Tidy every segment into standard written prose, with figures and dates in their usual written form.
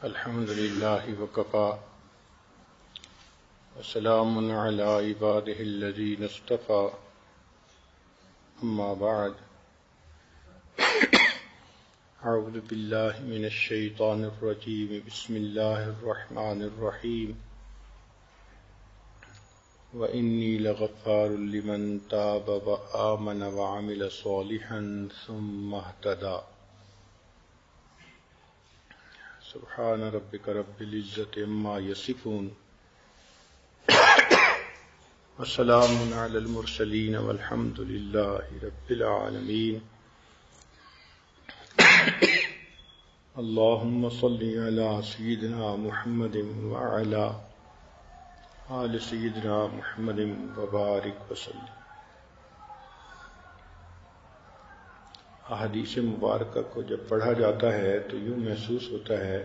الحمد لله وكفى وسلام على عباده الذين اصطفى أما بعد أعوذ بالله من الشيطان الرجيم بسم الله الرحمن الرحيم وإني لغفار لمن تاب وآمن وعمل صالحا ثم اهتدى سبحان ربك رب العزة عما يصفون وسلام على المرسلين والحمد لله رب العالمين اللهم صل على سيدنا محمد وعلى آل سيدنا محمد وبارك وسلم۔ احادیث مبارکہ کو جب پڑھا جاتا ہے تو یوں محسوس ہوتا ہے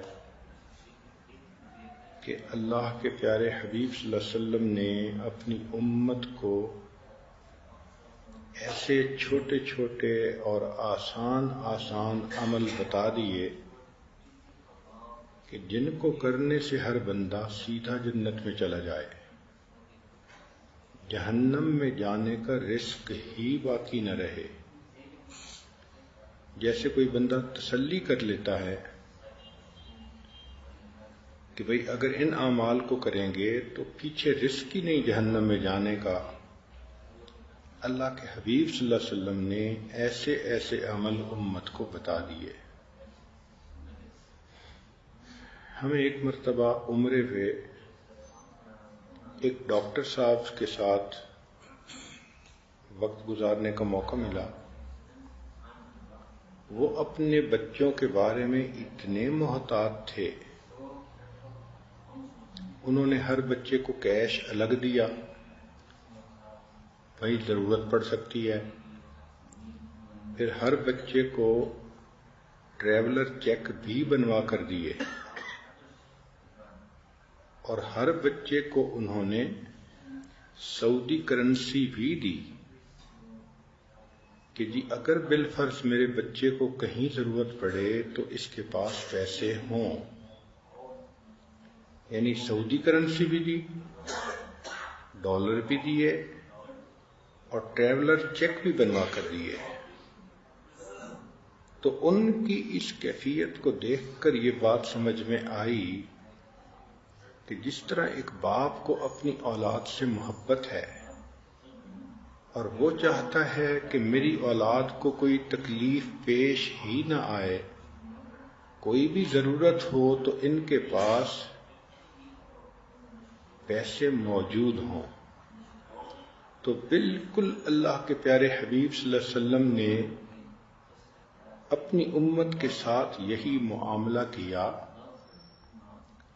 کہ اللہ کے پیارے حبیب صلی اللہ علیہ وسلم نے اپنی امت کو ایسے چھوٹے چھوٹے اور آسان عمل بتا دیے کہ جن کو کرنے سے ہر بندہ سیدھا جنت میں چلا جائے، جہنم میں جانے کا رزق ہی باقی نہ رہے۔ جیسے کوئی بندہ تسلی کر لیتا ہے کہ بھئی اگر ان اعمال کو کریں گے تو پیچھے رزق ہی نہیں جہنم میں جانے کا، اللہ کے حبیب صلی اللہ علیہ وسلم نے ایسے ایسے عمل امت کو بتا دیے۔ ہمیں ایک مرتبہ عمرے پہ ایک ڈاکٹر صاحب کے ساتھ وقت گزارنے کا موقع ملا۔ وہ اپنے بچوں کے بارے میں اتنے محتاط تھے، انہوں نے ہر بچے کو کیش الگ دیا، بھائی ضرورت پڑ سکتی ہے۔ پھر ہر بچے کو ٹریولر چیک بھی بنوا کر دیے، اور ہر بچے کو انہوں نے سعودی کرنسی بھی دی کہ جی اگر بالفرض میرے بچے کو کہیں ضرورت پڑے تو اس کے پاس پیسے ہوں۔ یعنی سعودی کرنسی بھی دی، ڈالر بھی دیے، اور ٹریولر چیک بھی بنوا کر دیے۔ تو ان کی اس کیفیت کو دیکھ کر یہ بات سمجھ میں آئی کہ جس طرح ایک باپ کو اپنی اولاد سے محبت ہے اور وہ چاہتا ہے کہ میری اولاد کو کوئی تکلیف پیش ہی نہ آئے، کوئی بھی ضرورت ہو تو ان کے پاس پیسے موجود ہوں، تو بالکل اللہ کے پیارے حبیب صلی اللہ علیہ وسلم نے اپنی امت کے ساتھ یہی معاملہ کیا۔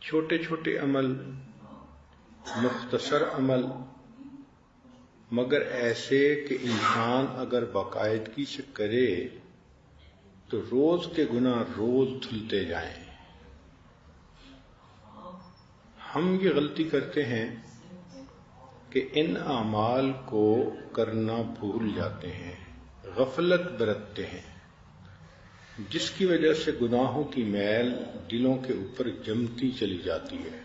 چھوٹے چھوٹے عمل، مختصر عمل، مگر ایسے کہ انسان اگر باقاعدگی سے کرے تو روز کے گناہ روز دھلتے جائیں۔ ہم یہ غلطی کرتے ہیں کہ ان اعمال کو کرنا بھول جاتے ہیں، غفلت برتتے ہیں، جس کی وجہ سے گناہوں کی میل دلوں کے اوپر جمتی چلی جاتی ہے۔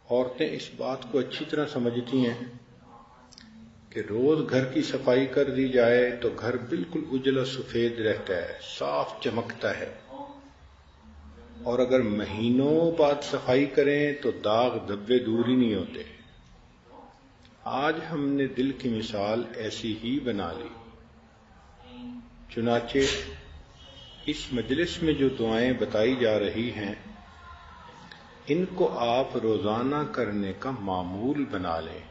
عورتیں اس بات کو اچھی طرح سمجھتی ہیں کہ روز گھر کی صفائی کر دی جائے تو گھر بالکل اجلا سفید رہتا ہے، صاف چمکتا ہے، اور اگر مہینوں بعد صفائی کریں تو داغ دھبے دور ہی نہیں ہوتے۔ آج ہم نے دل کی مثال ایسی ہی بنا لی۔ چنانچہ اس مجلس میں جو دعائیں بتائی جا رہی ہیں ان کو آپ روزانہ کرنے کا معمول بنا لیں۔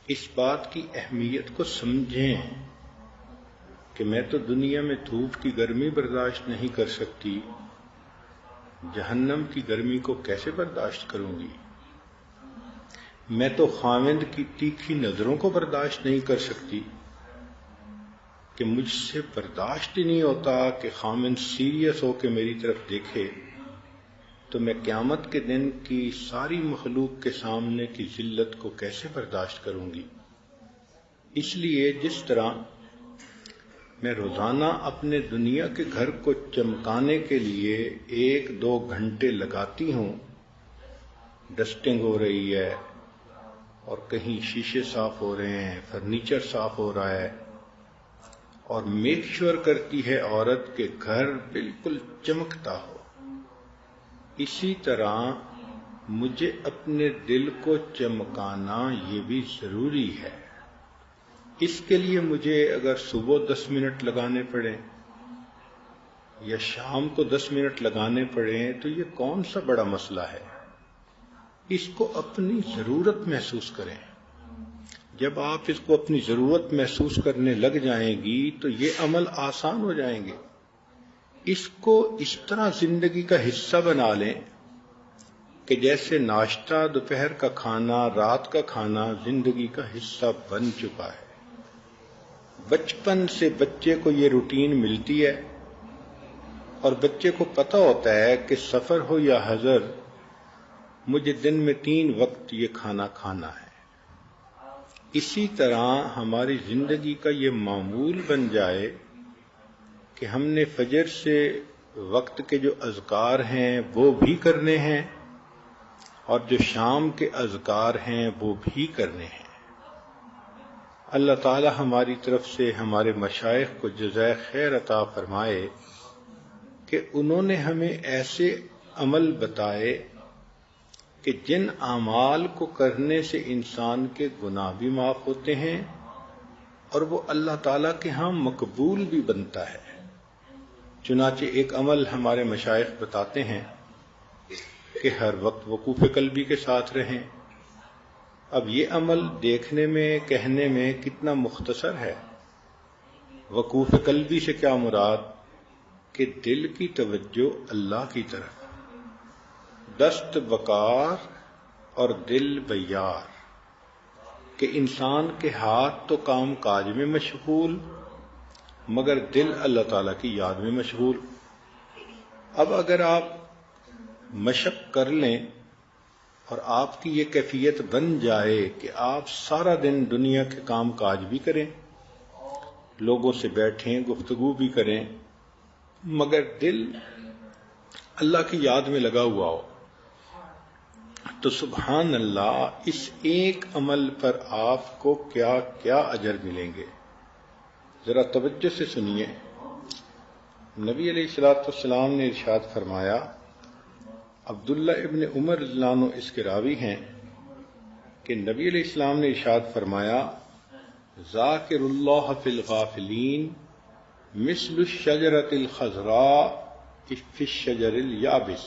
اس بات کی اہمیت کو سمجھیں کہ میں تو دنیا میں دھوپ کی گرمی برداشت نہیں کر سکتی، جہنم کی گرمی کو کیسے برداشت کروں گی؟ میں تو خاوند کی تیکھی نظروں کو برداشت نہیں کر سکتی کہ مجھ سے برداشت ہی نہیں ہوتا کہ خاوند سیریس ہو کے میری طرف دیکھے، تو میں قیامت کے دن کی ساری مخلوق کے سامنے کی ذلت کو کیسے برداشت کروں گی؟ اس لیے جس طرح میں روزانہ اپنے دنیا کے گھر کو چمکانے کے لیے 1-2 گھنٹے لگاتی ہوں. ڈسٹنگ ہو رہی ہے اور کہیں شیشے صاف ہو رہے ہیں، فرنیچر صاف ہو رہا ہے، اور میک شور کرتی ہے عورت کہ گھر بالکل چمکتا ہو. اسی طرح مجھے اپنے دل کو چمکانا یہ بھی ضروری ہے. اس کے لیے مجھے اگر صبح 10 منٹ لگانے پڑیں یا شام کو 10 منٹ لگانے پڑیں تو یہ کون سا بڑا مسئلہ ہے. اس کو اپنی ضرورت محسوس کریں. جب آپ اس کو اپنی ضرورت محسوس کرنے لگ جائیں گی تو یہ عمل آسان ہو جائیں گے. اس کو اس طرح زندگی کا حصہ بنا لیں کہ جیسے ناشتہ، دوپہر کا کھانا، رات کا کھانا زندگی کا حصہ بن چکا ہے. بچپن سے بچے کو یہ روٹین ملتی ہے اور بچے کو پتہ ہوتا ہے کہ سفر ہو یا حضر مجھے دن میں 3 وقت یہ کھانا کھانا ہے. اسی طرح ہماری زندگی کا یہ معمول بن جائے کہ ہم نے فجر سے وقت کے جو اذکار ہیں وہ بھی کرنے ہیں اور جو شام کے اذکار ہیں وہ بھی کرنے ہیں. اللہ تعالی ہماری طرف سے ہمارے مشائخ کو جزائے خیر عطا فرمائے کہ انہوں نے ہمیں ایسے عمل بتائے کہ جن اعمال کو کرنے سے انسان کے گناہ بھی معاف ہوتے ہیں اور وہ اللہ تعالیٰ کے ہاں مقبول بھی بنتا ہے. چنانچہ ایک عمل ہمارے مشائخ بتاتے ہیں کہ ہر وقت وقوف قلبی کے ساتھ رہیں. اب یہ عمل دیکھنے میں، کہنے میں کتنا مختصر ہے. وقوف قلبی سے کیا مراد؟ کہ دل کی توجہ اللہ کی طرف، دست بکار اور دل بیار، کہ انسان کے ہاتھ تو کام کاج میں مشغول مگر دل اللہ تعالیٰ کی یاد میں مشغول. اب اگر آپ مشق کر لیں اور آپ کی یہ کیفیت بن جائے کہ آپ سارا دن دنیا کے کام کاج بھی کریں، لوگوں سے بیٹھیں، گفتگو بھی کریں، مگر دل اللہ کی یاد میں لگا ہوا ہو، تو سبحان اللہ اس ایک عمل پر آپ کو کیا کیا اجر ملیں گے. ذرا توجہ سے سنیے. نبی علیہ الصلوۃ والسلام نے ارشاد فرمایا، عبداللہ ابن عمر رضی اللہ عنہ اس کے راوی ہیں کہ نبی علیہ السلام نے ارشاد فرمایا، ذاکر اللہ فی الغافلین مثل الشجرۃ الخضراء فی الشجر الیابس،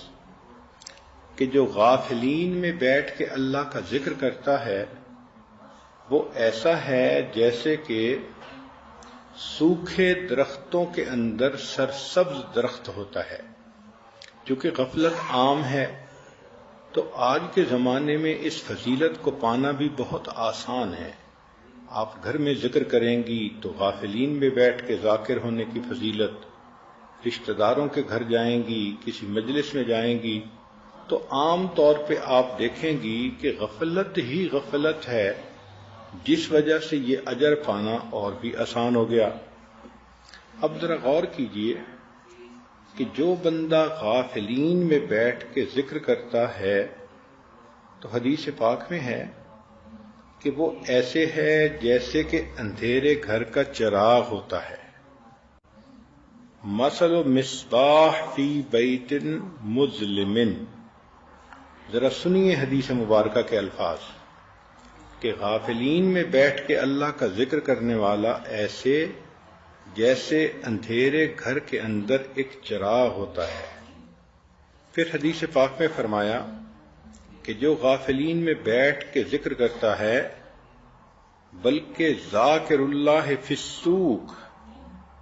کہ جو غافلین میں بیٹھ کے اللہ کا ذکر کرتا ہے وہ ایسا ہے جیسے کہ سوکھے درختوں کے اندر سرسبز درخت ہوتا ہے. چونکہ غفلت عام ہے تو آج کے زمانے میں اس فضیلت کو پانا بھی بہت آسان ہے. آپ گھر میں ذکر کریں گی تو غافلین میں بیٹھ کے ذاکر ہونے کی فضیلت، رشتہ داروں کے گھر جائیں گی، کسی مجلس میں جائیں گی تو عام طور پہ آپ دیکھیں گی کہ غفلت ہی غفلت ہے، جس وجہ سے یہ اجر پانا اور بھی آسان ہو گیا. اب ذرا غور کیجئے کہ جو بندہ غافلین میں بیٹھ کے ذکر کرتا ہے تو حدیث پاک میں ہے کہ وہ ایسے ہے جیسے کہ اندھیرے گھر کا چراغ ہوتا ہے. مثل مصباح فی بیت مظلم. ذرا سنیے حدیث مبارکہ کے الفاظ کہ غافلین میں بیٹھ کے اللہ کا ذکر کرنے والا ایسے جیسے اندھیرے گھر کے اندر ایک چراغ ہوتا ہے. پھر حدیث پاک میں فرمایا کہ جو غافلین میں بیٹھ کے ذکر کرتا ہے بلکہ ذاکر اللہ فی السوق،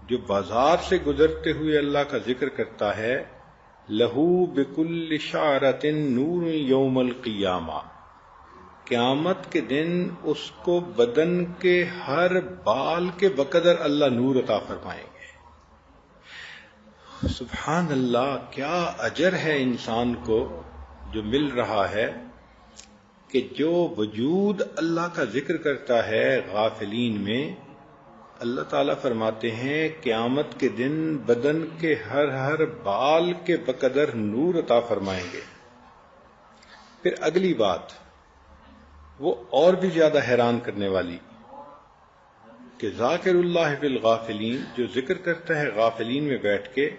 جو بازار سے گزرتے ہوئے اللہ کا ذکر کرتا ہے، لہو بکل شعرۃ نور یوم القیامہ، قیامت کے دن اس کو بدن کے ہر بال کے بقدر اللہ نور عطا فرمائیں گے. سبحان اللہ، کیا اجر ہے انسان کو جو مل رہا ہے کہ جو وجود اللہ کا ذکر کرتا ہے غافلین میں، اللہ تعالیٰ فرماتے ہیں قیامت کے دن بدن کے ہر بال کے بقدر نور عطا فرمائیں گے. پھر اگلی بات وہ اور بھی زیادہ حیران کرنے والی کہ ذاکر اللہ فی الغافلین، جو ذکر کرتا ہے غافلین میں بیٹھ کے،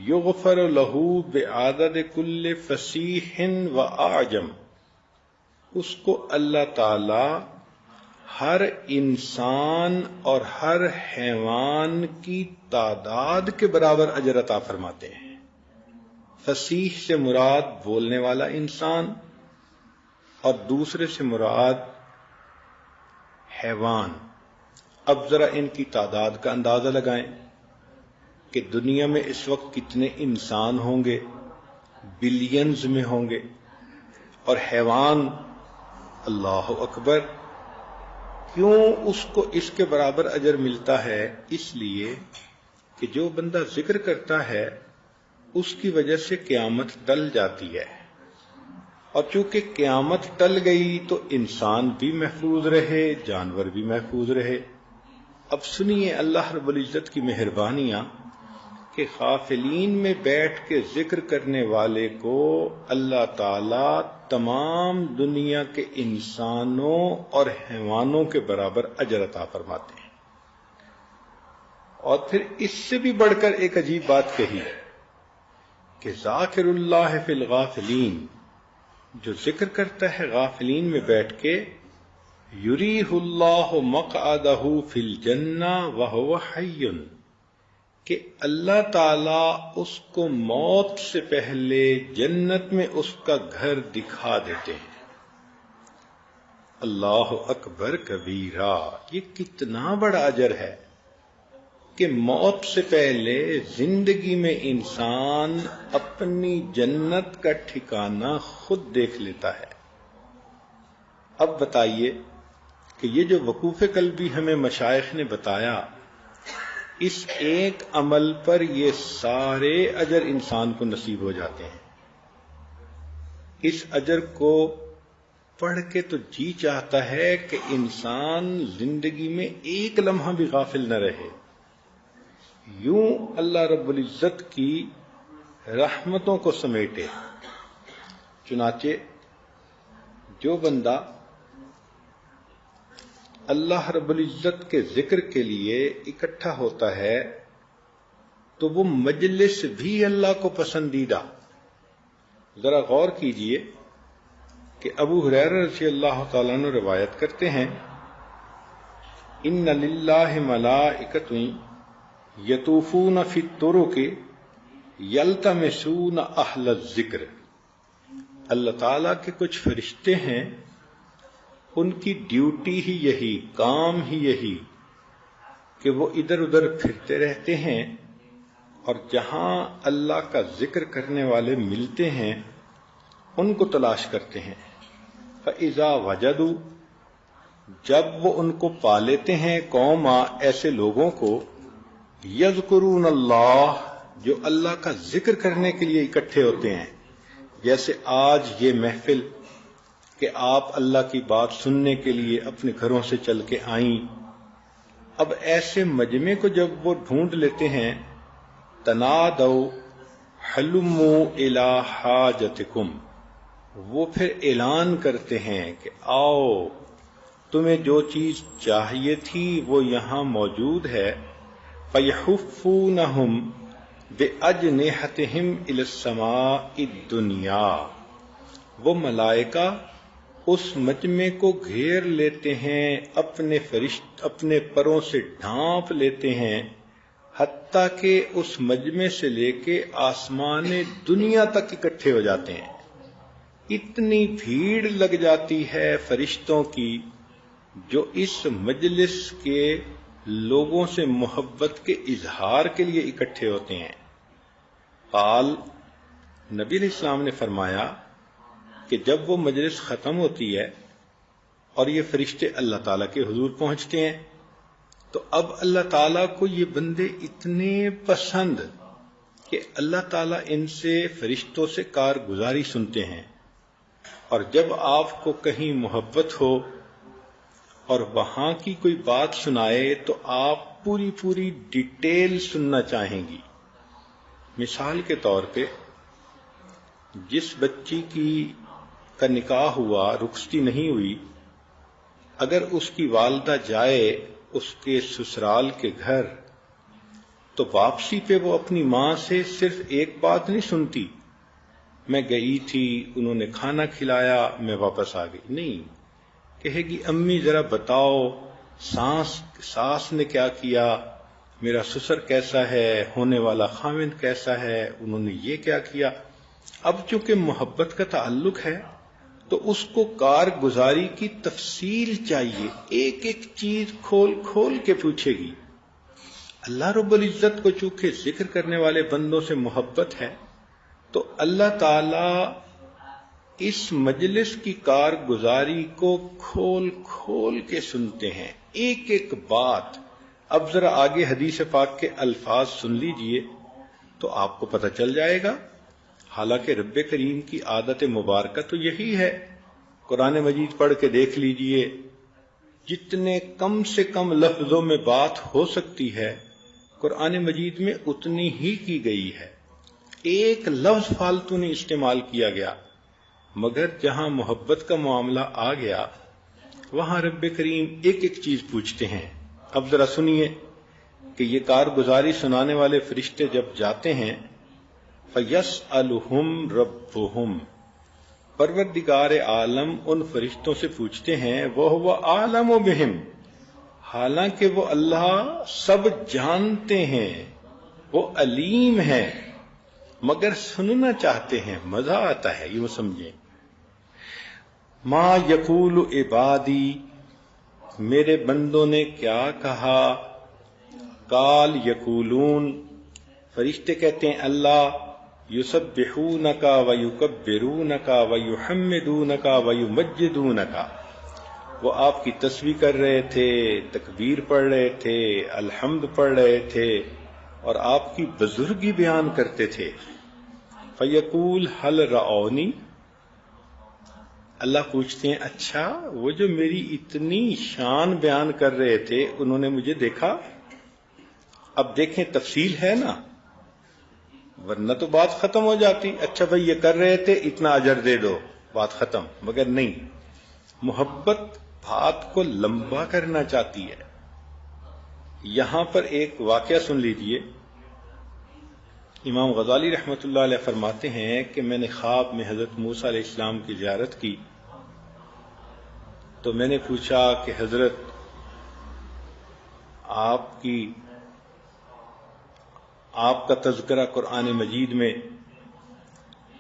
یغفر لہ بعدد کل فصیح و اعجم، اس کو اللہ تعالی ہر انسان اور ہر حیوان کی تعداد کے برابر اجر عطا فرماتے ہیں. فصیح سے مراد بولنے والا انسان اور دوسرے سے مراد حیوان. اب ذرا ان کی تعداد کا اندازہ لگائیں کہ دنیا میں اس وقت کتنے انسان ہوں گے، بلینز میں ہوں گے، اور حیوان اللہ اکبر. کیوں اس کو اس کے برابر اجر ملتا ہے؟ اس لیے کہ جو بندہ ذکر کرتا ہے اس کی وجہ سے قیامت ٹل جاتی ہے، اور چونکہ قیامت ٹل گئی تو انسان بھی محفوظ رہے، جانور بھی محفوظ رہے. اب سنیے اللہ رب العزت کی مہربانیاں کہ غافلین میں بیٹھ کے ذکر کرنے والے کو اللہ تعالی تمام دنیا کے انسانوں اور حیوانوں کے برابر اجر عطا فرماتے ہیں. اور پھر اس سے بھی بڑھ کر ایک عجیب بات کہی کہ ذاکر اللہ فی الغافلین، جو ذکر کرتا ہے غافلین میں بیٹھ کے، یریہ اللہ مقعدہ فی الجنہ وہو حی، کہ اللہ تعالی اس کو موت سے پہلے جنت میں اس کا گھر دکھا دیتے ہیں. اللہ اکبر کبیرہ، یہ کتنا بڑا اجر ہے کہ موت سے پہلے زندگی میں انسان اپنی جنت کا ٹھکانہ خود دیکھ لیتا ہے. اب بتائیے کہ یہ جو وقوف قلبی ہمیں مشائخ نے بتایا، اس ایک عمل پر یہ سارے اجر انسان کو نصیب ہو جاتے ہیں. اس اجر کو پڑھ کے تو جی چاہتا ہے کہ انسان زندگی میں ایک لمحہ بھی غافل نہ رہے. یوں اللہ رب العزت کی رحمتوں کو سمیٹے. چنانچہ جو بندہ اللہ رب العزت کے ذکر کے لیے اکٹھا ہوتا ہے تو وہ مجلس بھی اللہ کو پسندیدہ. ذرا غور کیجئے کہ ابو ہریرہ رضی اللہ تعالیٰ عنہ روایت کرتے ہیں، ان للہ ملائکۃ یطوفون فی الطرق یلتمسون اہل الذکر. اللہ تعالیٰ کے کچھ فرشتے ہیں، ان کی ڈیوٹی ہی یہی، کام ہی یہی کہ وہ ادھر ادھر پھرتے رہتے ہیں اور جہاں اللہ کا ذکر کرنے والے ملتے ہیں ان کو تلاش کرتے ہیں. فَإِذَا وَجَدُوا، جب وہ ان کو پا لیتے ہیں، قوما ایسے لوگوں کو، یذکرون اللہ، جو اللہ کا ذکر کرنے کے لیے اکٹھے ہوتے ہیں. جیسے آج یہ محفل کہ آپ اللہ کی بات سننے کے لیے اپنے گھروں سے چل کے آئیں. اب ایسے مجمع کو جب وہ ڈھونڈ لیتے ہیں، تنادوا حلموا الی حاجتکم، وہ پھر اعلان کرتے ہیں کہ آؤ، تمہیں جو چیز چاہیے تھی وہ یہاں موجود ہے. فیحفونہم بأجنحتہم الی السماء الدنیا، وہ ملائکہ اس مجمع کو گھیر لیتے ہیں، اپنے پروں سے ڈھانپ لیتے ہیں، حتیٰ کہ اس مجمع سے لے کے آسمان دنیا تک اکٹھے ہو جاتے ہیں. اتنی بھیڑ لگ جاتی ہے فرشتوں کی جو اس مجلس کے لوگوں سے محبت کے اظہار کے لیے اکٹھے ہوتے ہیں. قال، نبی علیہ السلام نے فرمایا کہ جب وہ مجلس ختم ہوتی ہے اور یہ فرشتے اللہ تعالیٰ کے حضور پہنچتے ہیں تو اب اللہ تعالیٰ کو یہ بندے اتنے پسند کہ اللہ تعالیٰ ان سے فرشتوں سے کارگزاری سنتے ہیں. اور جب آپ کو کہیں محبت ہو اور وہاں کی کوئی بات سنائے تو آپ پوری پوری ڈیٹیل سننا چاہیں گی. مثال کے طور پہ جس بچی کا نکاح ہوا، رخصتی نہیں ہوئی، اگر اس کی والدہ جائے اس کے سسرال کے گھر تو واپسی پہ وہ اپنی ماں سے صرف ایک بات نہیں سنتی، میں گئی تھی، انہوں نے کھانا کھلایا، میں واپس آ گئی. نہیں، کہے گی امی ذرا بتاؤ ساس نے کیا کیا، میرا سسر کیسا ہے، ہونے والا خاوند کیسا ہے، انہوں نے یہ کیا کیا. اب چونکہ محبت کا تعلق ہے تو اس کو کارگزاری کی تفصیل چاہیے، ایک ایک چیز کھول کھول کے پوچھے گی. اللہ رب العزت کو چونکہ ذکر کرنے والے بندوں سے محبت ہے تو اللہ تعالی اس مجلس کی کارگزاری کو کھول کھول کے سنتے ہیں، ایک ایک بات. اب ذرا آگے حدیث پاک کے الفاظ سن لیجئے تو آپ کو پتہ چل جائے گا. حالانکہ رب کریم کی عادت مبارکہ تو یہی ہے. قرآن مجید پڑھ کے دیکھ لیجئے، جتنے کم سے کم لفظوں میں بات ہو سکتی ہے قرآن مجید میں اتنی ہی کی گئی ہے، ایک لفظ فالتو نہیں استعمال کیا گیا. مگر جہاں محبت کا معاملہ آ گیا وہاں رب کریم ایک ایک چیز پوچھتے ہیں. اب ذرا سنیے کہ یہ کارگزاری سنانے والے فرشتے جب جاتے ہیں فَيَسْأَلُهُمْ رَبُّهُمْ، پروردگار عالم ان فرشتوں سے پوچھتے ہیں وَهُوَ أَعْلَمُ بِهِمْ، حالانکہ وہ اللہ سب جانتے ہیں، وہ علیم ہیں، مگر سننا چاہتے ہیں، مزہ آتا ہے. یوں سمجھیں، ما یقول عبادی، میرے بندوں نے کیا کہا، قال یقولون، فرشتے کہتے ہیں اللہ، یسبحونک ویکبرونک ویحمدونک ویمجدونک، وہ آپ کی تسبیح کر رہے تھے، تکبیر پڑھ رہے تھے، الحمد پڑھ رہے تھے اور آپ کی بزرگی بیان کرتے تھے. فیقول هل رعونی، اللہ پوچھتے ہیں اچھا وہ جو میری اتنی شان بیان کر رہے تھے انہوں نے مجھے دیکھا؟ اب دیکھیں تفصیل ہے نا، ورنہ تو بات ختم ہو جاتی، اچھا بھائی یہ کر رہے تھے اتنا اجر دے دو، بات ختم. مگر نہیں، محبت بات کو لمبا کرنا چاہتی ہے. یہاں پر ایک واقعہ سن لیجئے. امام غزالی رحمۃ اللہ علیہ فرماتے ہیں کہ میں نے خواب میں حضرت موسیٰ علیہ السلام کی زیارت کی تو میں نے پوچھا کہ حضرت آپ کا تذکرہ قرآن مجید میں،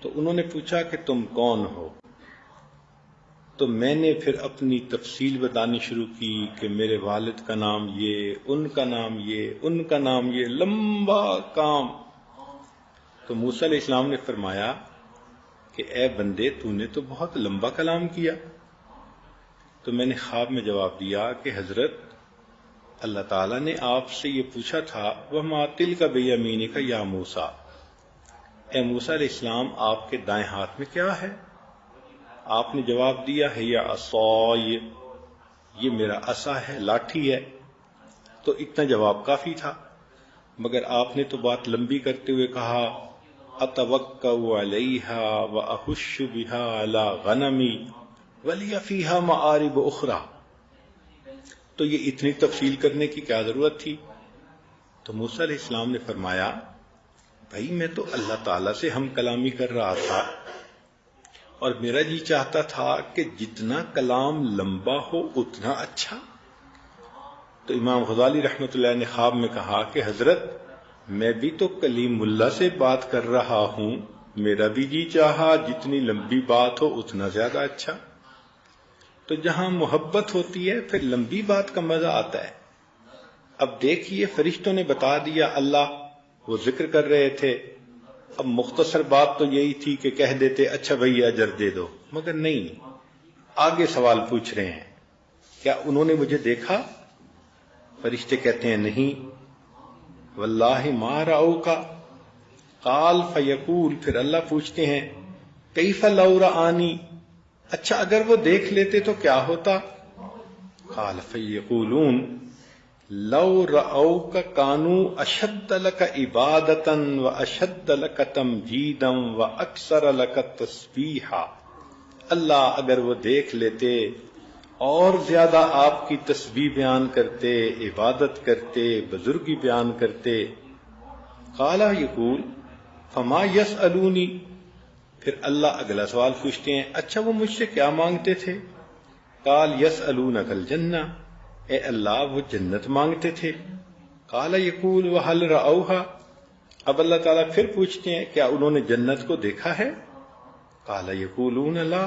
تو انہوں نے پوچھا کہ تم کون ہو؟ تو میں نے پھر اپنی تفصیل بتانی شروع کی کہ میرے والد کا نام یہ، ان کا نام یہ، ان کا نام یہ، لمبا کام. تو موسیٰ علیہ السلام نے فرمایا کہ اے بندے تو نے تو بہت لمبا کلام کیا. تو میں نے خواب میں جواب دیا کہ حضرت اللہ تعالیٰ نے آپ سے یہ پوچھا تھا وَمَا تِلْكَ بِيَمِينِكَ يَا موسیٰ، اے موسیٰ علیہ السلام آپ کے دائیں ہاتھ میں کیا ہے؟ آپ نے جواب دیا ہے یا عصای، یہ میرا عصا ہے، لاٹھی ہے. تو اتنا جواب کافی تھا. مگر آپ نے تو بات لمبی کرتے ہوئے کہا اتوکأ علیہا واحش بہا علی غنمی ولی فیہا معارب اخری. تو یہ اتنی تفصیل کرنے کی کیا ضرورت تھی؟ تو موسیٰ علیہ السلام نے فرمایا بھائی میں تو اللہ تعالیٰ سے ہم کلامی کر رہا تھا اور میرا جی چاہتا تھا کہ جتنا کلام لمبا ہو اتنا اچھا. تو امام غزالی رحمۃ اللہ نے خواب میں کہا کہ حضرت میں بھی تو کلیم اللہ سے بات کر رہا ہوں، میرا بھی جی چاہا جتنی لمبی بات ہو اتنا زیادہ اچھا. تو جہاں محبت ہوتی ہے پھر لمبی بات کا مزہ آتا ہے. اب دیکھیے فرشتوں نے بتا دیا اللہ وہ ذکر کر رہے تھے، اب مختصر بات تو یہی تھی کہ کہہ دیتے اچھا بھائی اجر دے دو، مگر نہیں، آگے سوال پوچھ رہے ہیں کیا انہوں نے مجھے دیکھا؟ فرشتے کہتے ہیں نہیں. واللہ ما رأوک، قال فیقول، پھر اللہ پوچھتے ہیں کیف لو رآنی، اچھا اگر وہ دیکھ لیتے تو کیا ہوتا؟ قال فیقولون لو رأوک کانوا اشد لک عبادتا و اشد لک تمجیدا و اکثر لک تسبیحا. اللہ اگر وہ دیکھ لیتے اور زیادہ آپ کی تسبیح بیان کرتے، عبادت کرتے، بزرگی بیان کرتے. قال یقول فما یسألونی، پھر اللہ اگلا سوال پوچھتے ہیں اچھا وہ مجھ سے کیا مانگتے تھے؟ قال یسألونک الجنہ، اے اللہ وہ جنت مانگتے تھے. قال یقول وہل رأوہا، اب اللہ تعالیٰ پھر پوچھتے ہیں کیا انہوں نے جنت کو دیکھا ہے؟ قال یقولون لا،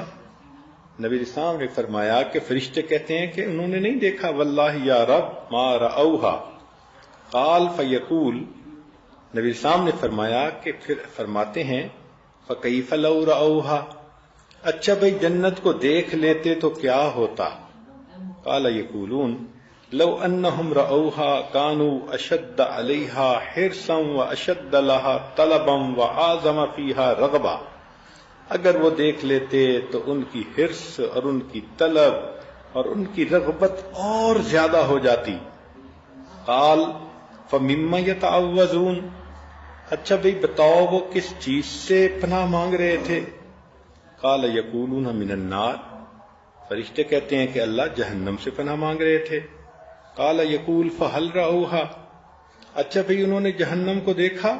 نبی اسلام نے فرمایا کہ فرشتے کہتے ہیں کہ انہوں نے نہیں دیکھا. واللہ یا رب ما رأوہا. قال فیقول، نبی اسلام نے فرمایا کہ پھر فرماتے ہیں فکیف لو رأوہا، اچھا بھئی جنت کو دیکھ لیتے تو کیا ہوتا؟ قال یقولون لو انہم رأوہا کانوا اشد علیہا حرصا و اشد لها طلبا و اعظم فیہا رغبا، اگر وہ دیکھ لیتے تو ان کی حرص اور ان کی طلب اور ان کی رغبت اور زیادہ ہو جاتی. قال فمما یتعوذون، اچھا بھئی بتاؤ وہ کس چیز سے پناہ مانگ رہے تھے؟ قال یقولون من النار، فرشتے کہتے ہیں کہ اللہ جہنم سے پناہ مانگ رہے تھے. قال یقول فہل رأوہا، اچھا بھئی انہوں نے جہنم کو دیکھا؟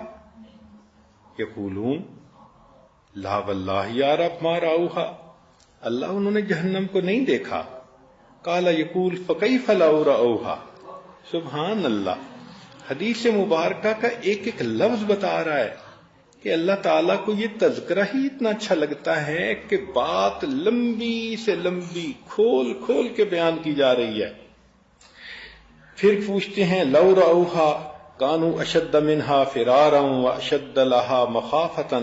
یقولون لا واللہ یا رب ما رأوہا، اللہ انہوں نے جہنم کو نہیں دیکھا. قال یقول فکیف لو رأوہا. سبحان اللہ، حدیث مبارکہ کا ایک ایک لفظ بتا رہا ہے کہ اللہ تعالیٰ کو یہ تذکرہ ہی اتنا اچھا لگتا ہے کہ بات لمبی سے لمبی کھول کھول کے بیان کی جا رہی ہے. پھر پوچھتے ہیں لو رأوہا کانوا اشد منہا فرارا و اشد لہا مخافتا،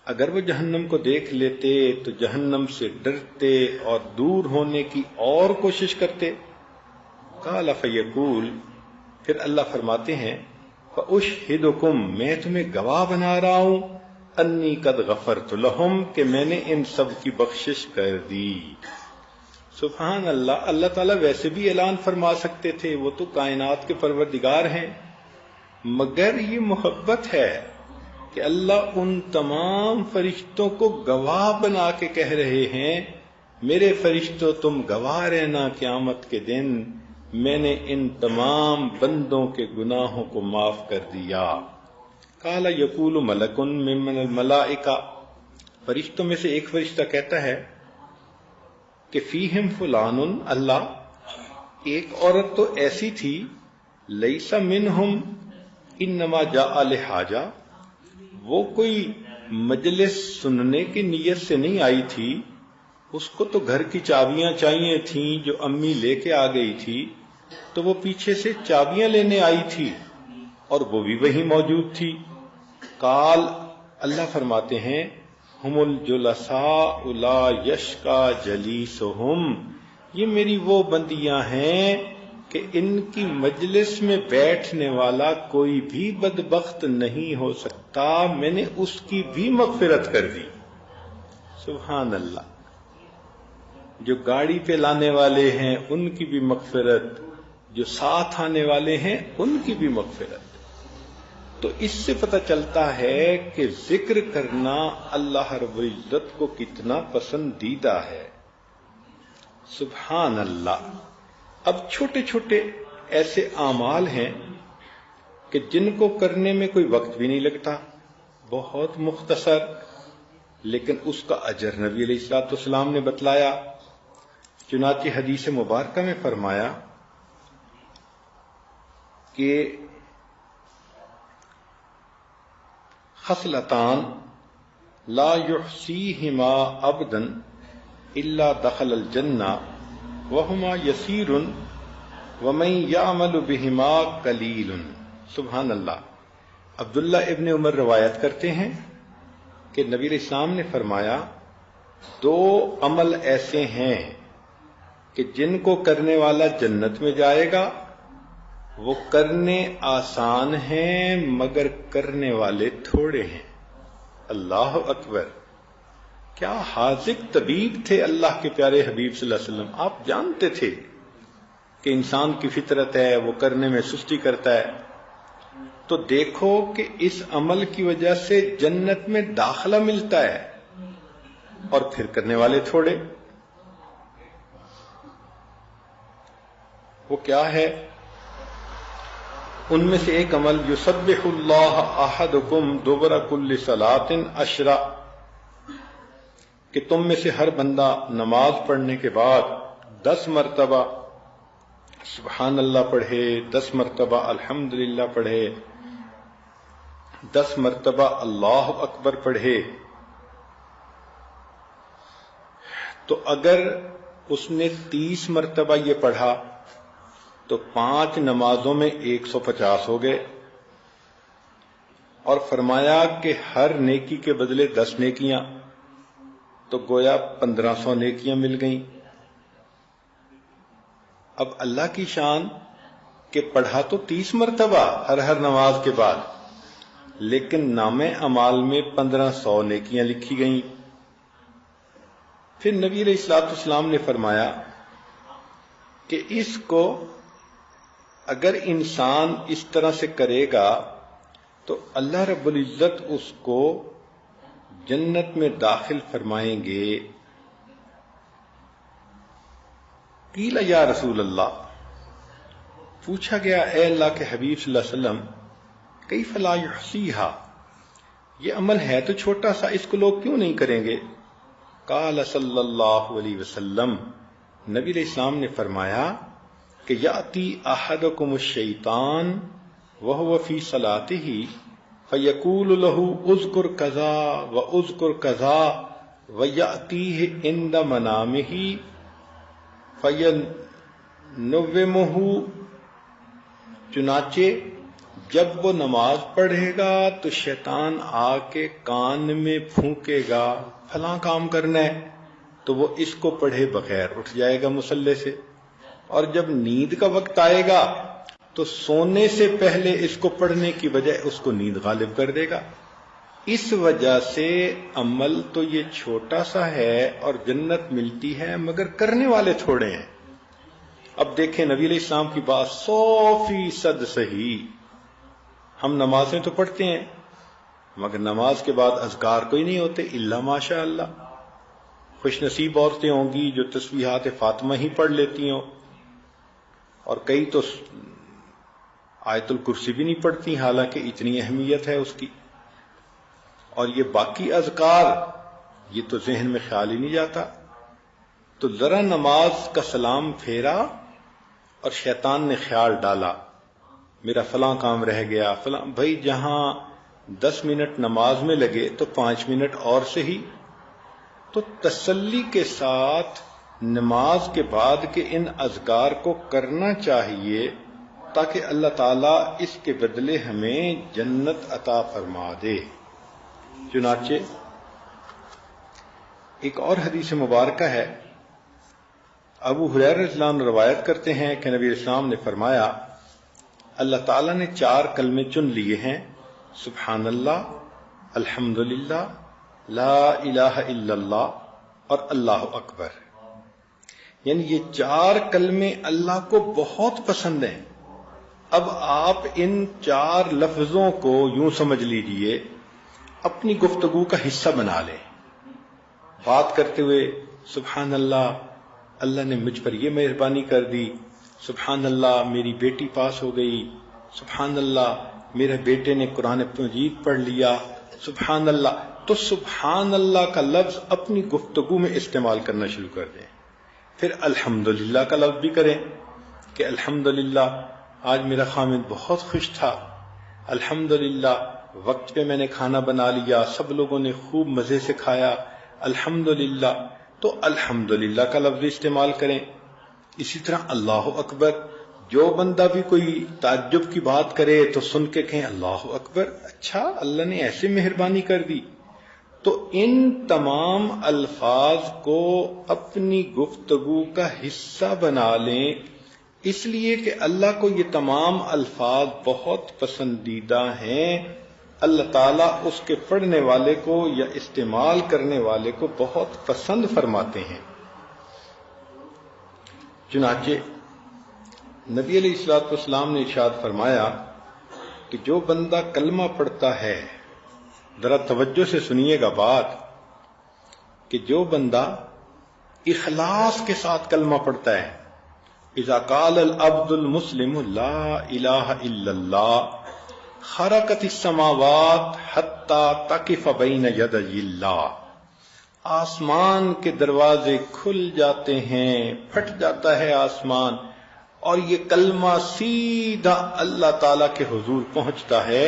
اگر وہ جہنم کو دیکھ لیتے تو جہنم سے ڈرتے اور دور ہونے کی اور کوشش کرتے. قال فیقول، پھر اللہ فرماتے ہیں فأشہدکم، میں تمہیں گواہ بنا رہا ہوں انی قد غفرت لہم، کہ میں نے ان سب کی بخشش کر دی. سبحان اللہ، اللہ تعالیٰ ویسے بھی اعلان فرما سکتے تھے، وہ تو کائنات کے پروردگار ہیں، مگر یہ محبت ہے کہ اللہ ان تمام فرشتوں کو گواہ بنا کے کہہ رہے ہیں میرے فرشتوں تم گواہ رہنا قیامت کے دن میں نے ان تمام بندوں کے گناہوں کو معاف کر دیا. قال یقول ملک من الملائکہ، فرشتوں میں سے ایک فرشتہ کہتا ہے کہ فیہم فلان، اللہ ایک عورت تو ایسی تھی لیس منہم انما جاء لحاجہ، وہ کوئی مجلس سننے کی نیت سے نہیں آئی تھی، اس کو تو گھر کی چابیاں چاہیے تھیں جو امی لے کے آ گئی تھی، تو وہ پیچھے سے چابیاں لینے آئی تھی اور وہ بھی وہیں موجود تھی. قال، اللہ فرماتے ہیں ہم الجلساء لا یشقا جلیسہم، یہ میری وہ بندیاں ہیں کہ ان کی مجلس میں بیٹھنے والا کوئی بھی بدبخت نہیں ہو سکتا، میں نے اس کی بھی مغفرت کر دی. سبحان اللہ، جو گاڑی پہ لانے والے ہیں ان کی بھی مغفرت، جو ساتھ آنے والے ہیں ان کی بھی مغفرت. تو اس سے پتہ چلتا ہے کہ ذکر کرنا اللہ رب العزت کو کتنا پسندیدہ ہے. سبحان اللہ. اب چھوٹے چھوٹے ایسے اعمال ہیں کہ جن کو کرنے میں کوئی وقت بھی نہیں لگتا، بہت مختصر، لیکن اس کا اجر نبی علیہ الصلوۃ والسلام نے بتلایا. چنانچہ حدیث مبارکہ میں فرمایا کہ خصلتان لا یحصیہما عبد الا دخل الجنہ وہما یسیر ومن یعمل بہما قلیل. سبحان اللہ. عبداللہ ابن عمر روایت کرتے ہیں کہ نبی علیہ السلام نے فرمایا دو عمل ایسے ہیں کہ جن کو کرنے والا جنت میں جائے گا، وہ کرنے آسان ہیں مگر کرنے والے تھوڑے ہیں. اللہ اکبر. کیا حاذق طبیب تھے اللہ کے پیارے حبیب صلی اللہ علیہ وسلم. آپ جانتے تھے کہ انسان کی فطرت ہے وہ کرنے میں سستی کرتا ہے، تو دیکھو کہ اس عمل کی وجہ سے جنت میں داخلہ ملتا ہے، اور پھر کرنے والے تھوڑے۔ وہ کیا ہے؟ ان میں سے ایک عمل، یسبح اللہ احدکم دبر کل صلاۃ 10، کہ تم میں سے ہر بندہ نماز پڑھنے کے بعد 10 مرتبہ سبحان اللہ پڑھے، 10 مرتبہ الحمدللہ پڑھے، 10 مرتبہ اللہ اکبر پڑھے۔ تو اگر اس نے 30 مرتبہ یہ پڑھا تو 5 نمازوں میں 150 ہو گئے، اور فرمایا کہ ہر نیکی کے بدلے 10 نیکیاں، تو گویا 1500 نیکیاں مل گئیں۔ اب اللہ کی شان کہ پڑھا تو 30 مرتبہ ہر نماز کے بعد، لیکن نام اعمال میں 1500 نیکیاں لکھی گئیں۔ پھر نبی علیہ الصلوۃ والسلام نے فرمایا کہ اس کو اگر انسان اس طرح سے کرے گا تو اللہ رب العزت اس کو جنت میں داخل فرمائیں گے۔ قیل یا رسول اللہ، پوچھا گیا اے اللہ کے حبیب صلی اللہ علیہ وسلم، کیف لا یحصیھا، یہ عمل ہے تو چھوٹا سا، اس کو لوگ کیوں نہیں کریں گے؟ قال صلی اللہ علیہ وسلم، نبی علیہ السلام نے فرمایا کہ یاتی احدکم الشیطان وهو فی صلاتہ فیقول له اذکر کذا واذکر کذا ویاتیہ عند منامہ فینومہ، چنانچہ جب وہ نماز پڑھے گا تو شیطان آ کے کان میں پھونکے گا فلاں کام کرنا ہے، تو وہ اس کو پڑھے بغیر اٹھ جائے گا مصلی سے، اور جب نیند کا وقت آئے گا تو سونے سے پہلے اس کو پڑھنے کی بجائے اس کو نیند غالب کر دے گا۔ اس وجہ سے عمل تو یہ چھوٹا سا ہے اور جنت ملتی ہے، مگر کرنے والے تھوڑے ہیں۔ اب دیکھیں نبی علیہ السلام کی بات 100% صحیح۔ ہم نمازیں تو پڑھتے ہیں مگر نماز کے بعد اذکار کوئی نہیں ہوتے الا ماشاء اللہ۔ خوش نصیب عورتیں ہوں گی جو تسبیحات فاطمہ ہی پڑھ لیتی ہوں، اور کئی تو آیت الکرسی بھی نہیں پڑھتی، حالانکہ اتنی اہمیت ہے اس کی۔ اور یہ باقی اذکار یہ تو ذہن میں خیال ہی نہیں جاتا۔ تو ذرا نماز کا سلام پھیرا اور شیطان نے خیال ڈالا میرا فلاں کام رہ گیا، فلاں، بھائی جہاں 10 منٹ نماز میں لگے تو 5 منٹ اور سے ہی۔ تو تسلی کے ساتھ نماز کے بعد کے ان اذکار کو کرنا چاہیے تاکہ اللہ تعالیٰ اس کے بدلے ہمیں جنت عطا فرما دے۔ چنانچہ ایک اور حدیث مبارکہ ہے، ابو ہریرہ رضی اللہ عنہ روایت کرتے ہیں کہ نبی اسلام نے فرمایا اللہ تعالیٰ نے 4 کلمے چن لیے ہیں، سبحان اللہ، الحمدللہ، لا الہ الا اللہ اور اللہ اکبر۔ یعنی یہ 4 کلمے اللہ کو بہت پسند ہیں۔ اب آپ ان 4 لفظوں کو یوں سمجھ لیجئے اپنی گفتگو کا حصہ بنا لیں، بات کرتے ہوئے سبحان اللہ، اللہ نے مجھ پر یہ مہربانی کر دی، سبحان اللہ میری بیٹی پاس ہو گئی، سبحان اللہ میرے بیٹے نے قرآن مجید پڑھ لیا، سبحان اللہ۔ تو سبحان اللہ کا لفظ اپنی گفتگو میں استعمال کرنا شروع کر دیں۔ پھر الحمدللہ کا لفظ بھی کریں کہ الحمدللہ آج میرا خامد بہت خوش تھا، الحمدللہ وقت پہ میں نے کھانا بنا لیا، سب لوگوں نے خوب مزے سے کھایا، الحمدللہ۔ تو الحمدللہ کا لفظ استعمال کریں۔ اسی طرح اللہ اکبر، جو بندہ بھی کوئی تعجب کی بات کرے تو سن کے کہیں اللہ اکبر، اچھا اللہ نے ایسے مہربانی کر دی۔ تو ان تمام الفاظ کو اپنی گفتگو کا حصہ بنا لیں، اس لیے کہ اللہ کو یہ تمام الفاظ بہت پسندیدہ ہیں۔ اللہ تعالیٰ اس کے پڑھنے والے کو یا استعمال کرنے والے کو بہت پسند فرماتے ہیں۔ چنانچہ نبی علیہ الصلوۃ والسلام نے ارشاد فرمایا کہ جو بندہ کلمہ پڑھتا ہے، ذرا توجہ سے سنیے گا بات، کہ جو بندہ اخلاص کے ساتھ کلمہ پڑھتا ہے، اذا قال العبد المسلم لا الہ الا اللہ خرقت السماوات حتی تقف بین یدی اللہ، آسمان کے دروازے کھل جاتے ہیں، پھٹ جاتا ہے آسمان، اور یہ کلمہ سیدھا اللہ تعالی کے حضور پہنچتا ہے۔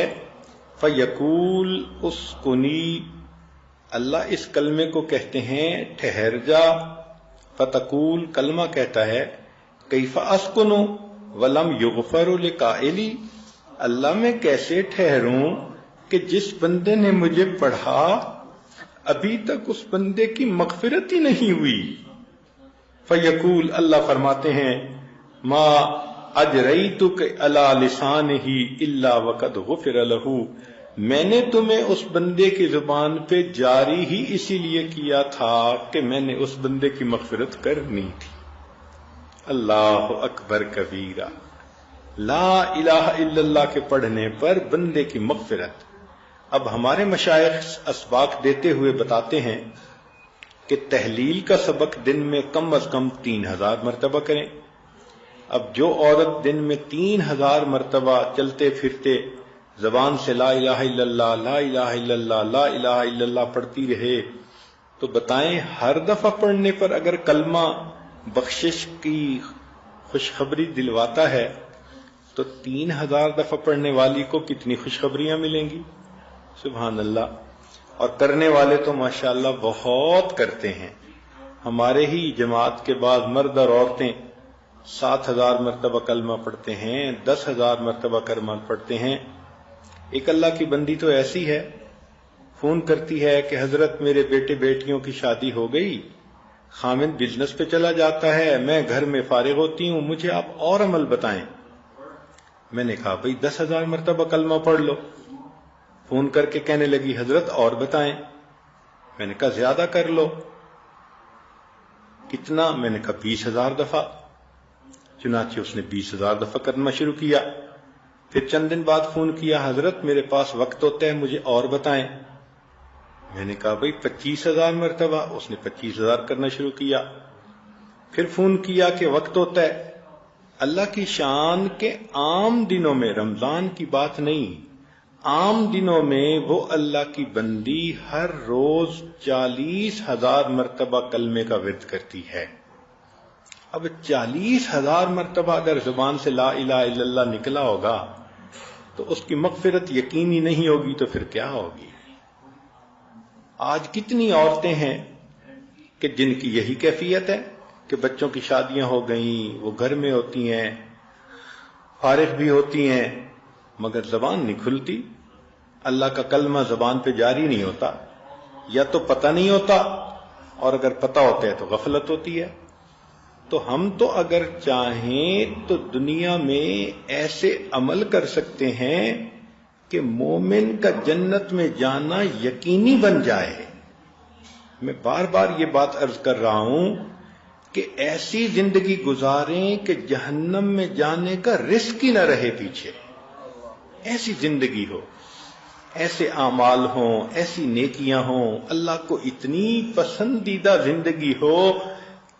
فیقول اسکنی، اللہ اس کلمے کو کہتے ہیں ٹھہر جا۔ فتقول، کلمہ کہتا ہے کیف اسکن ولم یغفر لقائلی، اللہ میں کیسے ٹھہروں کہ جس بندے نے مجھے پڑھا ابھی تک اس بندے کی مغفرت ہی نہیں ہوئی۔ فیقول، اللہ فرماتے ہیں ما اجریتک علی لسانہ الا وقد غفر لہ، میں نے تمہیں اس بندے کی زبان پہ جاری ہی اسی لیے کیا تھا کہ میں نے اس بندے کی مغفرت کرنی تھی۔ اللہ اکبر کبیرہ، لا الہ الا اللہ کے پڑھنے پر بندے کی مغفرت۔ اب ہمارے مشائخ اسباق دیتے ہوئے بتاتے ہیں کہ تحلیل کا سبق دن میں کم از کم 3000 مرتبہ کریں۔ اب جو عورت دن میں 3000 مرتبہ چلتے پھرتے زبان سے لا الہ الا اللہ، لا الہ الا اللہ، لا الہ الا اللہ پڑھتی رہے، تو بتائیں ہر دفعہ پڑھنے پر اگر کلمہ بخشش کی خوشخبری دلواتا ہے تو 3000 دفعہ پڑھنے والی کو کتنی خوشخبریاں ملیں گی۔ سبحان اللہ۔ اور کرنے والے تو ماشاءاللہ بہت کرتے ہیں۔ ہمارے ہی جماعت کے بعد مرد اور عورتیں 7000 مرتبہ کلمہ پڑھتے ہیں، 10000 مرتبہ کلمہ پڑھتے ہیں۔ ایک اللہ کی بندی تو ایسی ہے، فون کرتی ہے کہ حضرت میرے بیٹے بیٹیوں کی شادی ہو گئی، خامد بزنس پہ چلا جاتا ہے، میں گھر میں فارغ ہوتی ہوں، مجھے آپ اور عمل بتائیں۔ میں نے کہا بھئی 10000 مرتبہ کلمہ پڑھ لو۔ فون کر کے کہنے لگی حضرت اور بتائیں۔ میں نے کہا زیادہ کر لو۔ کتنا؟ میں نے کہا 20000 دفعہ۔ چنانچہ اس نے 20000 دفعہ کرنا شروع کیا۔ پھر چند دن بعد فون کیا حضرت میرے پاس وقت ہوتا ہے، مجھے اور بتائیں۔ میں نے کہا بھئی 25000 مرتبہ۔ اس نے 25000 کرنا شروع کیا۔ پھر فون کیا کہ وقت ہوتا ہے۔ اللہ کی شان کے عام دنوں میں، رمضان کی بات نہیں، عام دنوں میں وہ اللہ کی بندی ہر روز 40000 مرتبہ کلمے کا ورد کرتی ہے۔ اب 40000 مرتبہ اگر زبان سے لا الہ الا اللہ نکلا ہوگا تو اس کی مغفرت یقینی نہیں ہوگی تو پھر کیا ہوگی؟ آج کتنی عورتیں ہیں کہ جن کی یہی کیفیت ہے کہ بچوں کی شادیاں ہو گئیں، وہ گھر میں ہوتی ہیں، فارغ بھی ہوتی ہیں، مگر زبان نہیں کھلتی، اللہ کا کلمہ زبان پہ جاری نہیں ہوتا، یا تو پتہ نہیں ہوتا، اور اگر پتہ ہوتا ہے تو غفلت ہوتی ہے۔ تو ہم تو اگر چاہیں تو دنیا میں ایسے عمل کر سکتے ہیں کہ مومن کا جنت میں جانا یقینی بن جائے۔ میں بار بار یہ بات عرض کر رہا ہوں کہ ایسی زندگی گزاریں کہ جہنم میں جانے کا رسک ہی نہ رہے پیچھے، ایسی زندگی ہو، ایسے اعمال ہوں، ایسی نیکیاں ہوں، اللہ کو اتنی پسندیدہ زندگی ہو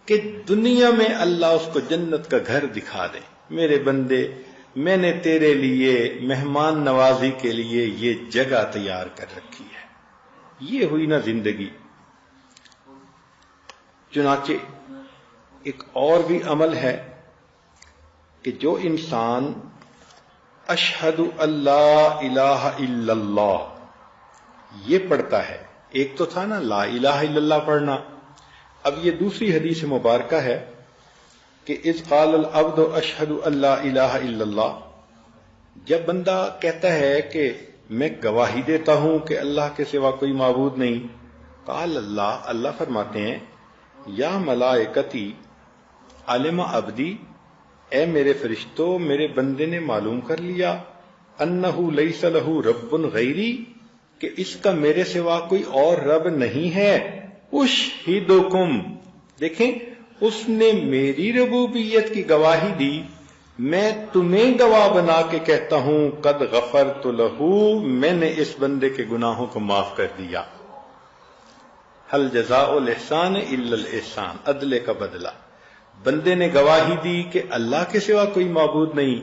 کہ دنیا میں اللہ اس کو جنت کا گھر دکھا دے۔ میرے بندے، میں نے تیرے لیے مہمان نوازی کے لیے یہ جگہ تیار کر رکھی ہے۔ یہ ہوئی نا زندگی۔ چنانچہ ایک اور بھی عمل ہے کہ جو انسان اشہد اللہ الہ الا اللہ یہ پڑھتا ہے، ایک تو تھا نا لا الہ الا اللہ پڑھنا، اب یہ دوسری حدیث مبارکہ ہے کہ اذ قال العبد اشہد اللہ الہ الا اللہ، جب بندہ کہتا ہے کہ میں گواہی دیتا ہوں کہ اللہ کے سوا کوئی معبود نہیں، قال اللہ، اللہ فرماتے ہیں یا ملائکتی علم عبدی، اے میرے فرشتوں، میرے بندے نے معلوم کر لیا انہ لیس لہ رب غیری، کہ اس کا میرے سوا کوئی اور رب نہیں ہے۔ اشہدکم، دیکھیں اس نے میری ربوبیت کی گواہی دی میں تمہیں گواہ بنا کے کہتا ہوں قد غفرت لہو، میں نے اس بندے کے گناہوں کو معاف کر دیا. حل جزاء الاحسان الا الاحسان، عدلے کا بدلہ. بندے نے گواہی دی کہ اللہ کے سوا کوئی معبود نہیں.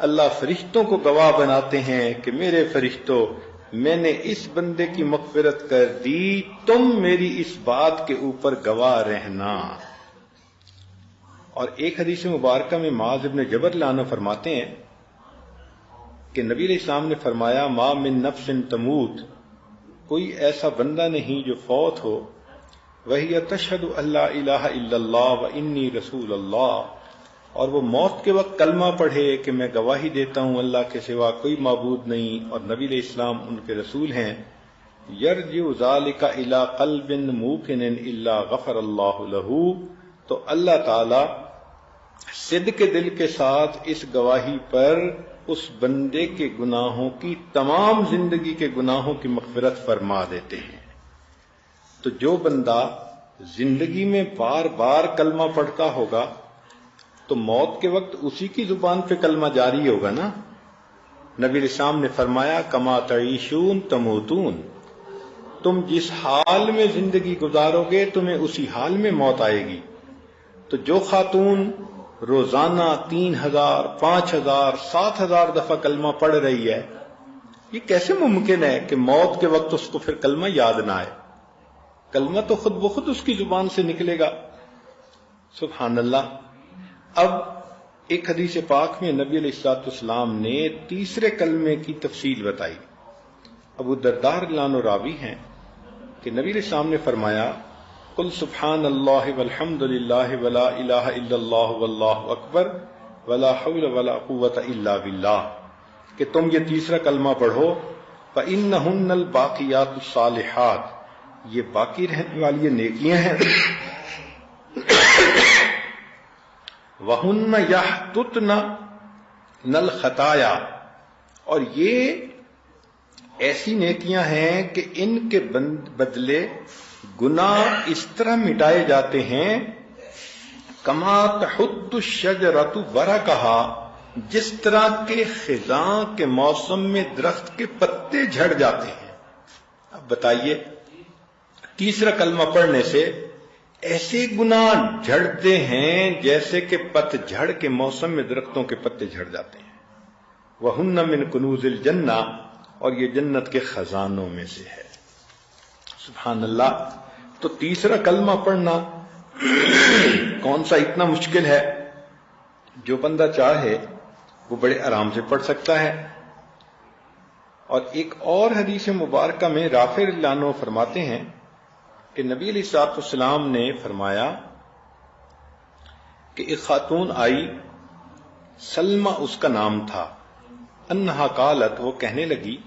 اللہ فرشتوں کو گواہ بناتے ہیں کہ میرے فرشتوں، میں نے اس بندے کی مغفرت کر دی، تم میری اس بات کے اوپر گواہ رہنا. اور ایک حدیث مبارکہ میں معاذ بن جبل رضی اللہ عنہ فرماتے ہیں کہ نبی علیہ السلام نے فرمایا ما من نفس تموت، کوئی ایسا بندہ نہیں جو فوت ہو وہی تشہد اللہ الہ الا اللہ و انی رسول اللہ، اور وہ موت کے وقت کلمہ پڑھے کہ میں گواہی دیتا ہوں اللہ کے سوا کوئی معبود نہیں اور نبی علیہ السلام ان کے رسول ہیں. یرجع ذلک الی قلب موقن الا غفر اللہ لہ، تو اللہ تعالی صدق کے دل کے ساتھ اس گواہی پر اس بندے کے گناہوں کی، تمام زندگی کے گناہوں کی مغفرت فرما دیتے ہیں. تو جو بندہ زندگی میں بار بار کلمہ پڑھتا ہوگا تو موت کے وقت اسی کی زبان پہ کلمہ جاری ہوگا نا. نبی علیہ السلام نے فرمایا کما تعیشون تموتون، تم جس حال میں زندگی گزارو گے تمہیں اسی حال میں موت آئے گی. تو جو خاتون روزانہ 3000 5000 7000 دفعہ کلمہ پڑھ رہی ہے، یہ کیسے ممکن ہے کہ موت کے وقت اس کو پھر کلمہ یاد نہ آئے؟ کلمہ تو خود بخود اس کی زبان سے نکلے گا. سبحان اللہ. اب ایک حدیث پاک میں نبی علیہ الصلوۃ والسلام نے تیسرے کلمے کی تفصیل بتائی. ابو الدرداء رضی اللہ عنہ راوی ہیں کہ نبی علیہ السلام نے فرمایا قل سبحان اللہ والحمد للہ ولا الہ الا اللہ واللہ اکبر ولا حول ولا قوۃ الا باللہ، کہ تم یہ تیسرا کلمہ پڑھو. فإنہن الباقیات الصالحات، یہ باقی رہنے والی یہ نیکیاں ہیں. وہن یحططن الخطایا، اور یہ ایسی نیکیاں ہیں کہ ان کے بدلے گناہ اس طرح مٹائے جاتے ہیں کما تحط الشجرۃ برقہا، جس طرح کے خزاں کے موسم میں درخت کے پتے جھڑ جاتے ہیں. اب بتائیے تیسرا کلمہ پڑھنے سے ایسے گناہ جھڑتے ہیں جیسے کہ پت جھڑ کے موسم میں درختوں کے پتے جھڑ جاتے ہیں. وَهُنَّ مِن كُنُوزِ الْجَنَّةِ، اور یہ جنت کے خزانوں میں سے ہے. سبحان اللہ. تو تیسرا کلمہ پڑھنا کون سا اتنا مشکل ہے؟ جو بندہ چاہے وہ بڑے آرام سے پڑھ سکتا ہے. اور ایک اور حدیث مبارکہ میں رافع رضی اللہ عنہ فرماتے ہیں کہ نبی علیہ الصلوۃ والسلام نے فرمایا کہ ایک خاتون آئی، سلمہ اس کا نام تھا. انہا قالت، وہ کہنے لگی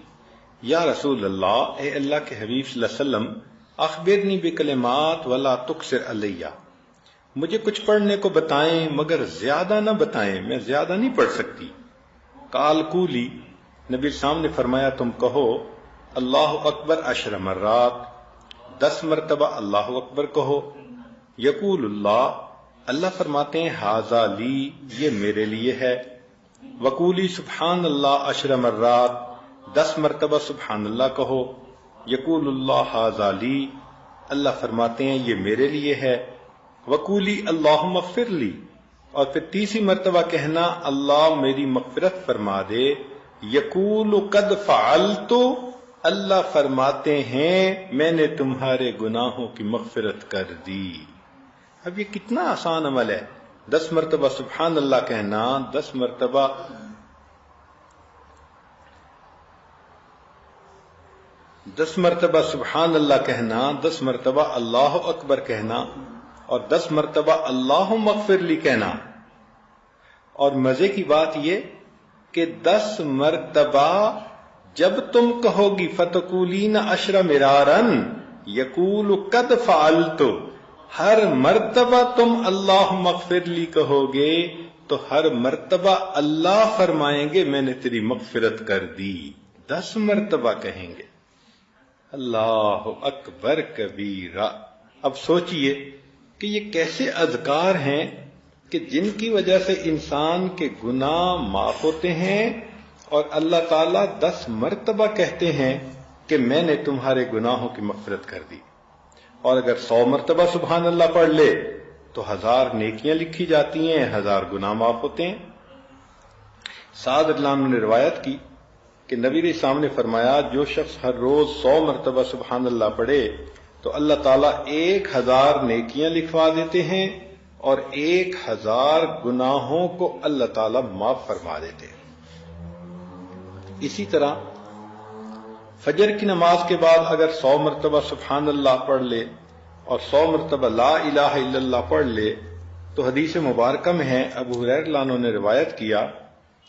یا رسول اللہ، اے اللہ کے حبیب صلی اللہ علیہ وسلم، اخبرنی بکلمات ولا تکثر علیہ، مجھے کچھ پڑھنے کو بتائیں مگر زیادہ نہ بتائیں، میں زیادہ نہیں پڑھ سکتی. قال قولی، نبی السلام نے فرمایا تم کہو اللہ اکبر 10 مرات، 10 مرتبہ اللہ اکبر کہو. یقول اللہ، اللہ فرماتے ہیں ھذا لی، یہ میرے لیے ہے. وقولی سبحان اللہ 10 مرات، 10 مرتبہ سبحان اللہ کہو. یقول اللہ ھذا لی، اللہ فرماتے ہیں یہ میرے لیے ہے. وقولی اللہم اغفر لی، اور پھر تیسری مرتبہ کہنا اللہ میری مغفرت فرما دے. یقول قد فعلت، اللہ فرماتے ہیں میں نے تمہارے گناہوں کی مغفرت کر دی. اب یہ کتنا آسان عمل ہے. 10 مرتبہ سبحان اللہ کہنا، 10 مرتبہ سبحان اللہ کہنا، 10 مرتبہ اللہ اکبر کہنا، اور 10 مرتبہ اللہم اغفر لی کہنا. اور مزے کی بات یہ کہ 10 مرتبہ جب تم کہو گی فتقولین 10 مرارن یقول قد فعلت، ہر مرتبہ تم اللہم اغفر لی کہو گے تو ہر مرتبہ اللہ فرمائیں گے میں نے تیری مغفرت کر دی. 10 مرتبہ کہیں گے. اللہ اکبر کبیرہ. اب سوچئے کہ یہ کیسے اذکار ہیں کہ جن کی وجہ سے انسان کے گناہ معاف ہوتے ہیں، اور اللہ تعالیٰ 10 مرتبہ کہتے ہیں کہ میں نے تمہارے گناہوں کی مغفرت کر دی، اور اگر 100 مرتبہ سبحان اللہ پڑھ لے تو 1000 نیکیاں لکھی جاتی ہیں، 1000 گناہ معاف ہوتے ہیں۔ سعد رضی اللہ عنہ نے روایت کی کہ نبی علیہ السلام نے فرمایا جو شخص ہر روز 100 مرتبہ سبحان اللہ پڑھے تو اللہ تعالیٰ 1000 نیکیاں لکھوا دیتے ہیں اور 1000 گناہوں کو اللہ تعالیٰ معاف فرما دیتے ہیں۔ اسی طرح فجر کی نماز کے بعد اگر 100 مرتبہ سبحان اللہ پڑھ لے اور 100 مرتبہ لا الہ الا اللہ پڑھ لے تو حدیث مبارکہ میں ہے، ابو ہریرہ رضی اللہ عنہ نے روایت کیا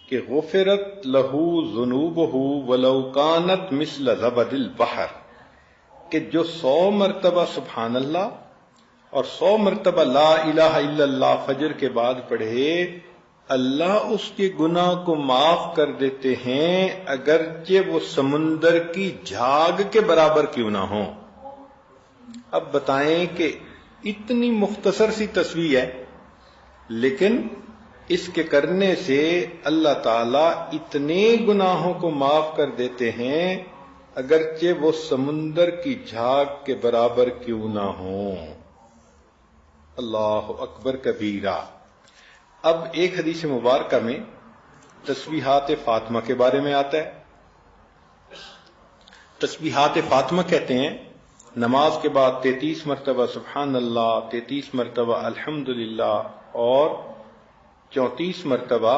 کہ غفرت لہو ذنوبہ ولو کانت مثل زبد البحر، کہ جو 100 مرتبہ سبحان اللہ اور 100 مرتبہ لا الہ الا اللہ فجر کے بعد پڑھے، اللہ اس کے گناہ کو معاف کر دیتے ہیں اگرچہ وہ سمندر کی جھاگ کے برابر کیوں نہ ہوں۔ اب بتائیں کہ اتنی مختصر سی تسبیح ہے، لیکن اس کے کرنے سے اللہ تعالیٰ اتنے گناہوں کو معاف کر دیتے ہیں اگرچہ وہ سمندر کی جھاگ کے برابر کیوں نہ ہوں۔ اللہ اکبر کبیرہ۔ اب ایک حدیث مبارکہ میں تسبیحات فاطمہ کے بارے میں آتا ہے۔ تسبیحات فاطمہ کہتے ہیں نماز کے بعد 33 مرتبہ سبحان اللہ، 33 مرتبہ الحمدللہ اور 34 مرتبہ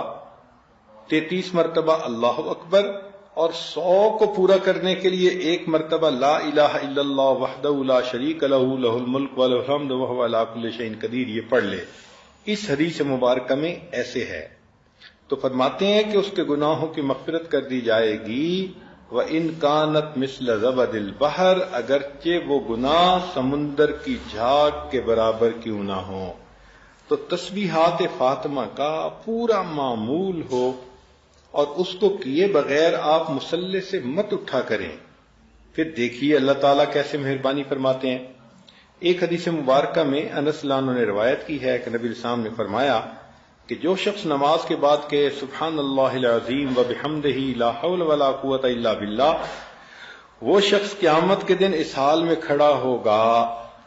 33 مرتبہ اللہ اکبر، اور 100 کو پورا کرنے کے لیے 1 مرتبہ لا الہ الا اللہ وحدہ لا شریک لہ لہ الملک ولہ الحمد وہو علی کل شیء قدیر، یہ پڑھ لے۔ اس حدیث مبارکہ میں ایسے ہے تو فرماتے ہیں کہ اس کے گناہوں کی مغفرت کر دی جائے گی، وَإِن كَانَتْ مِثْلَ زَبَدِ الْبَحْرِ، اگرچہ وہ گناہ سمندر کی جھاگ کے برابر کیوں نہ ہوں۔ تو تسبیحات فاطمہ کا پورا معمول ہو اور اس کو کیے بغیر آپ مصلی سے مت اٹھا کریں، پھر دیکھیے اللہ تعالیٰ کیسے مہربانی فرماتے ہیں۔ ایک حدیث مبارکہ میں انس رضی اللہ عنہ نے روایت کی ہے کہ نبی علیہ السلام نے فرمایا کہ جو شخص نماز کے بعد کہ سبحان اللہ العظیم وبحمدہ لا حول ولا قوت الا باللہ، وہ شخص قیامت کے دن اس حال میں کھڑا ہوگا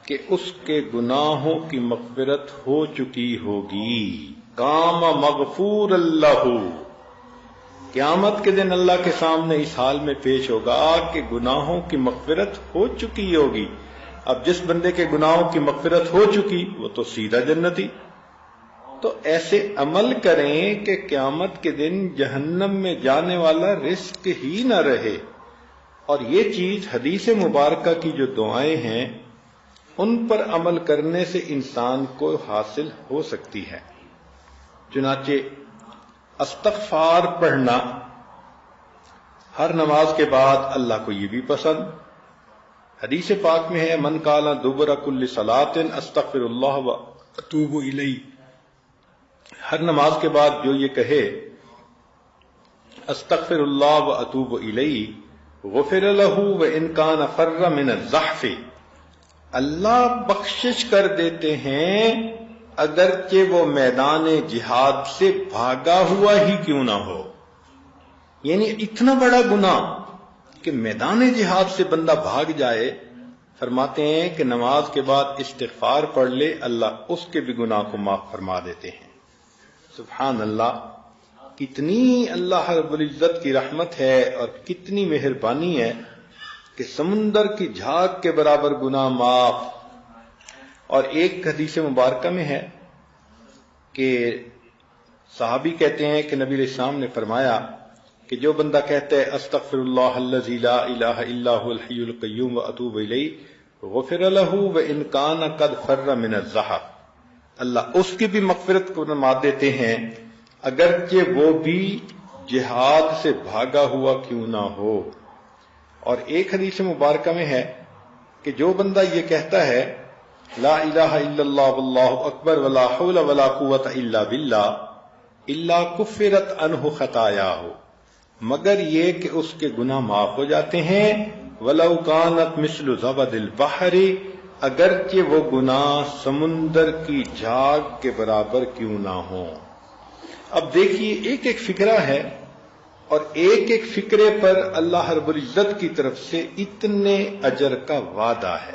کہ اس کے گناہوں کی مغفرت ہو چکی ہوگی، قام مغفور اللہ، قیامت کے دن اللہ کے سامنے اس حال میں پیش ہوگا کہ گناہوں کی مغفرت ہو چکی ہوگی۔ اب جس بندے کے گناہوں کی مغفرت ہو چکی وہ تو سیدھا جنتی۔ تو ایسے عمل کریں کہ قیامت کے دن جہنم میں جانے والا رزق ہی نہ رہے۔ اور یہ چیز حدیث مبارکہ کی جو دعائیں ہیں ان پر عمل کرنے سے انسان کو حاصل ہو سکتی ہے۔ چنانچہ استغفار پڑھنا ہر نماز کے بعد اللہ کو یہ بھی پسند۔ حدیث پاک میں ہے من قال دبر کل صلاۃ استغفر اللہ واتوب الیہ، ہر نماز کے بعد جو یہ کہے استغفر اللہ واتوب الیہ غفر له وان كان فر من الزحف، اللہ بخشش کر دیتے ہیں اگرچہ وہ میدان جہاد سے بھاگا ہوا ہی کیوں نہ ہو۔ یعنی اتنا بڑا گناہ کہ میدان جہاد سے بندہ بھاگ جائے، فرماتے ہیں کہ نماز کے بعد استغفار پڑھ لے اللہ اس کے بھی گناہ کو معاف فرما دیتے ہیں۔ سبحان اللہ، کتنی اللہ رب العزت کی رحمت ہے اور کتنی مہربانی ہے کہ سمندر کی جھاگ کے برابر گناہ معاف۔ اور ایک حدیث مبارکہ میں ہے کہ صحابی کہتے ہیں کہ نبی علیہ السلام نے فرمایا کہ جو بندہ کہتا ہے استغفر اللہ الذی لا الہ الا هو الحی القیوم واتوب الیہ غفر له وان کان قد فر من الزحف، اللہ اس کی بھی مغفرت کو فرما دیتے ہیں اگرچہ وہ بھی جہاد سے بھاگا ہوا کیوں نہ ہو۔ اور ایک حدیث مبارکہ میں ہے کہ جو بندہ یہ کہتا ہے لا الہ الا اللہ واللہ اکبر ولا حول ولا قوت الا باللہ الا کفرت عنہ خطایاہ، مگر یہ کہ اس کے گناہ معاف ہو جاتے ہیں، وَلَوْ كَانَتْ مِثْلُ زَبَدِ الْبَحْرِ، اگرچہ وہ گناہ سمندر کی جھاگ کے برابر کیوں نہ ہوں۔ اب دیکھیے ایک ایک فکرہ ہے، اور ایک ایک فکرے پر اللہ رب العزت کی طرف سے اتنے اجر کا وعدہ ہے۔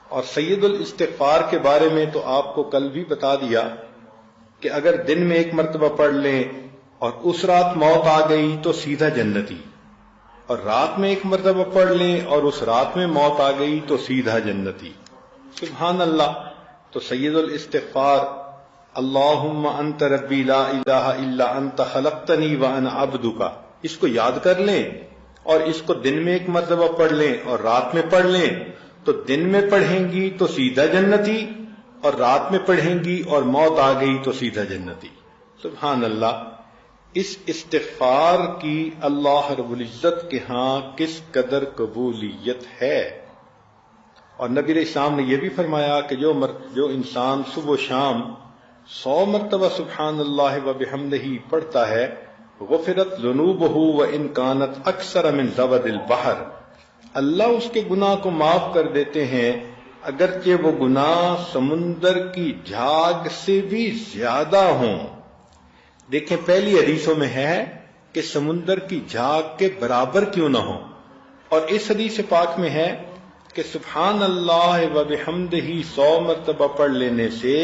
اور سید الاستغفار کے بارے میں تو آپ کو کل بھی بتا دیا کہ اگر دن میں ایک مرتبہ پڑھ لیں اور اس رات موت آ گئی تو سیدھا جنتی، اور رات میں ایک مرتبہ پڑھ لیں اور اس رات میں موت آ گئی تو سیدھا جنتی۔ سبحان اللہ۔ تو سید الاستغفار اللہم انت ربی لا الہ الا انت خلقتنی وانا عبدک، اس کو یاد کر لیں اور اس کو دن میں ایک مرتبہ پڑھ لیں اور رات میں پڑھ لیں، تو دن میں پڑھیں گی تو سیدھا جنتی، اور رات میں پڑھیں گی اور موت آ گئی تو سیدھا جنتی۔ سبحان اللہ۔ اس استغفار کی اللہ رب العزت کے ہاں کس قدر قبولیت ہے۔ اور نبی علیہ السلام نے یہ بھی فرمایا کہ جو انسان صبح و شام 100 مرتبہ سبحان اللہ و بحمدہ پڑھتا ہے، غفرت ذنوبہ وان کانت اکثر من زبد البحر، اللہ اس کے گناہ کو معاف کر دیتے ہیں اگرچہ وہ گناہ سمندر کی جھاگ سے بھی زیادہ ہوں۔ دیکھیں پہلی حدیثوں میں ہے کہ سمندر کی جھاگ کے برابر کیوں نہ ہوں، اور اس حدیث پاک میں ہے کہ سبحان اللہ و بحمدہ 100 مرتبہ پڑھ لینے سے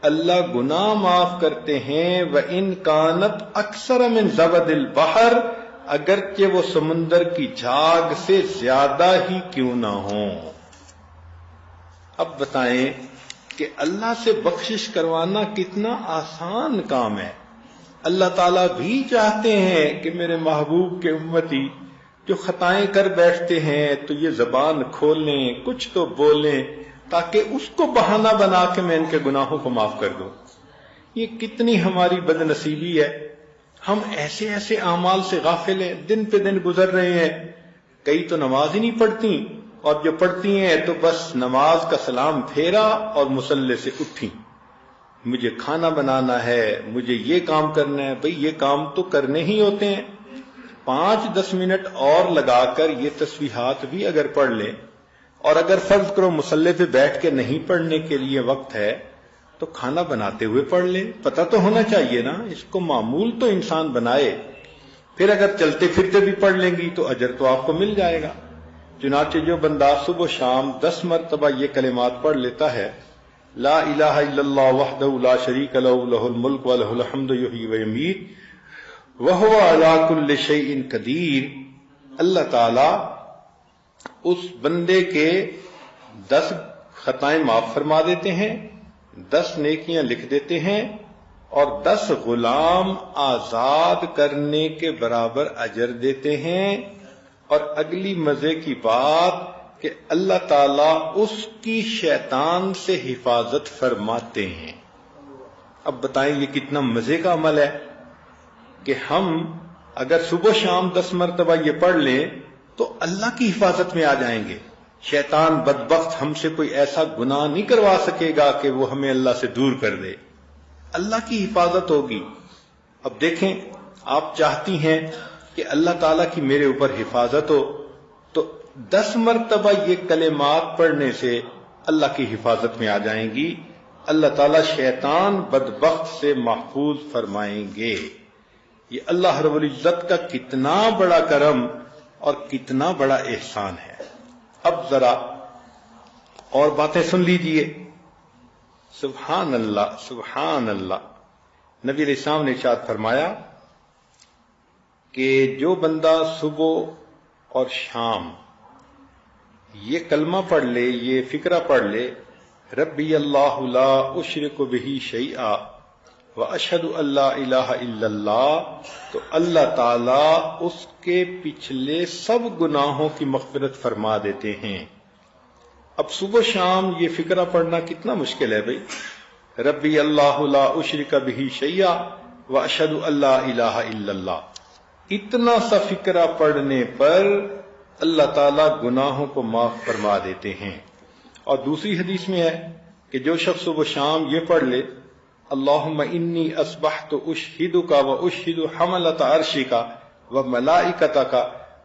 اللہ گناہ معاف کرتے ہیں، وَإِن كَانَتْ أَكْثَرَ مِنْ زَبَدِ الْبَحْرِ، اگرچہ وہ سمندر کی جھاگ سے زیادہ ہی کیوں نہ ہوں۔ اب بتائیں کہ اللہ سے بخشش کروانا کتنا آسان کام ہے۔ اللہ تعالیٰ بھی چاہتے ہیں کہ میرے محبوب کے امتی جو خطائیں کر بیٹھتے ہیں تو یہ زبان کھولیں، کچھ تو بولیں، تاکہ اس کو بہانہ بنا کے میں ان کے گناہوں کو معاف کر دوں۔ یہ کتنی ہماری بد نصیبی ہے، ہم ایسے ایسے اعمال سے غافل ہیں، دن پہ دن گزر رہے ہیں، کئی تو نماز ہی نہیں پڑھتی، اور جو پڑھتی ہیں تو بس نماز کا سلام پھیرا اور مصلی سے اٹھی، مجھے کھانا بنانا ہے، مجھے یہ کام کرنا ہے۔ بھئی یہ کام تو کرنے ہی ہوتے ہیں، 5-10 منٹ اور لگا کر یہ تسبیحات بھی اگر پڑھ لیں، اور اگر فرض کرو مصلی پہ بیٹھ کے نہیں پڑھنے کے لیے وقت ہے تو کھانا بناتے ہوئے پڑھ لیں، پتہ تو ہونا چاہیے نا، اس کو معمول تو انسان بنائے، پھر اگر چلتے پھرتے بھی پڑھ لیں گی تو اجر تو آپ کو مل جائے گا۔ چنانچہ جو بندہ صبح و شام 10 مرتبہ یہ کلمات پڑھ لیتا ہے، لا الہ الا اللہ وحدہ لا شریک لہ لہ الملک ولہ الحمد یحیی ویمیت وہو علی کل شیء قدیر، اللہ تعالی اس بندے کے 10 خطائیں معاف فرما دیتے ہیں، 10 نیکیاں لکھ دیتے ہیں، اور 10 غلام آزاد کرنے کے برابر اجر دیتے ہیں۔ اور اگلی مزے کی بات کہ اللہ تعالیٰ اس کی شیطان سے حفاظت فرماتے ہیں۔ اب بتائیں یہ کتنا مزے کا عمل ہے کہ ہم اگر صبح شام 10 مرتبہ یہ پڑھ لیں تو اللہ کی حفاظت میں آ جائیں گے، شیطان بدبخت ہم سے کوئی ایسا گناہ نہیں کروا سکے گا کہ وہ ہمیں اللہ سے دور کر دے، اللہ کی حفاظت ہوگی۔ اب دیکھیں آپ چاہتی ہیں کہ اللہ تعالیٰ کی میرے اوپر حفاظت ہو، تو 10 مرتبہ یہ کلمات پڑھنے سے اللہ کی حفاظت میں آ جائیں گی، اللہ تعالیٰ شیطان بدبخت سے محفوظ فرمائیں گے۔ یہ اللہ رب العزت کا کتنا بڑا کرم اور کتنا بڑا احسان ہے۔ اب ذرا اور باتیں سن لیجئے۔ سبحان اللہ، سبحان اللہ۔ نبی علیہ السلام نے ارشاد فرمایا کہ جو بندہ صبح اور شام یہ کلمہ پڑھ لے، یہ فقرہ پڑھ لے، ربی اللہ لا اشرک بہ شیئا واشہد ان لا الہ الا اللہ، تو اللہ تعالیٰ اس کے پچھلے سب گناہوں کی مغفرت فرما دیتے ہیں۔ اب صبح شام یہ فقرہ پڑھنا کتنا مشکل ہے بھائی، ربی اللہ لا اشرک بہ شیئا واشہد ان لا الہ الا اللہ، اتنا سا فقرہ پڑھنے پر اللہ تعالیٰ گناہوں کو معاف فرما دیتے ہیں۔ اور دوسری حدیث میں ہے کہ جو شخص صبح شام یہ پڑھ لے، اللہم انی اصبحت اشہدک و اشہد حملۃ عرشک و ملائکتک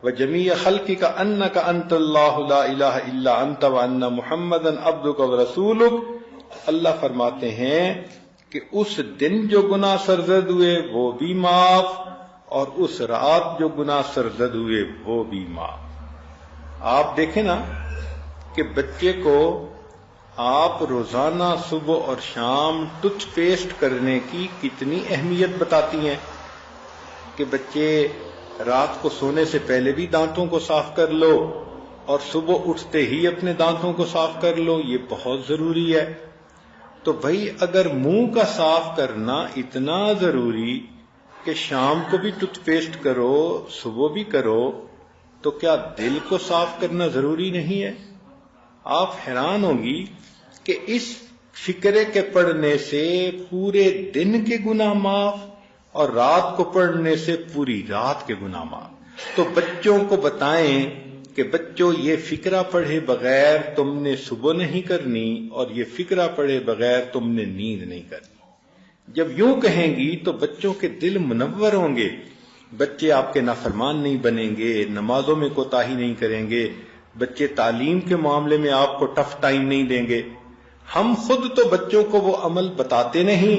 وجمیع خلقک انک انت اللہ لا الہ الا انت وان محمدا عبدک ورسولک۔ اللہ فرماتے ہیں کہ اس دن جو گناہ سرزد ہوئے وہ بھی معاف، اور اس رات جو گناہ سرزد ہوئے وہ بھی معاف۔ آپ دیکھیں نا کہ بچے کو آپ روزانہ صبح اور شام ٹوتھ پیسٹ کرنے کی کتنی اہمیت بتاتی ہیں کہ بچے رات کو سونے سے پہلے بھی دانتوں کو صاف کر لو اور صبح اٹھتے ہی اپنے دانتوں کو صاف کر لو، یہ بہت ضروری ہے۔ تو بھائی اگر منہ کا صاف کرنا اتنا ضروری کہ شام کو بھی ٹوتھ پیسٹ کرو صبح بھی کرو، تو کیا دل کو صاف کرنا ضروری نہیں ہے؟ آپ حیران ہوں گی کہ اس فقرے کے پڑھنے سے پورے دن کے گناہ معاف اور رات کو پڑھنے سے پوری رات کے گناہ معاف۔ تو بچوں کو بتائیں کہ بچوں یہ فقرہ پڑھے بغیر تم نے صبح نہیں کرنی، اور یہ فقرہ پڑھے بغیر تم نے نیند نہیں کرنی۔ جب یوں کہیں گی تو بچوں کے دل منور ہوں گے، بچے آپ کے نافرمان نہیں بنیں گے، نمازوں میں کوتاہی نہیں کریں گے، بچے تعلیم کے معاملے میں آپ کو ٹف ٹائم نہیں دیں گے۔ ہم خود تو بچوں کو وہ عمل بتاتے نہیں،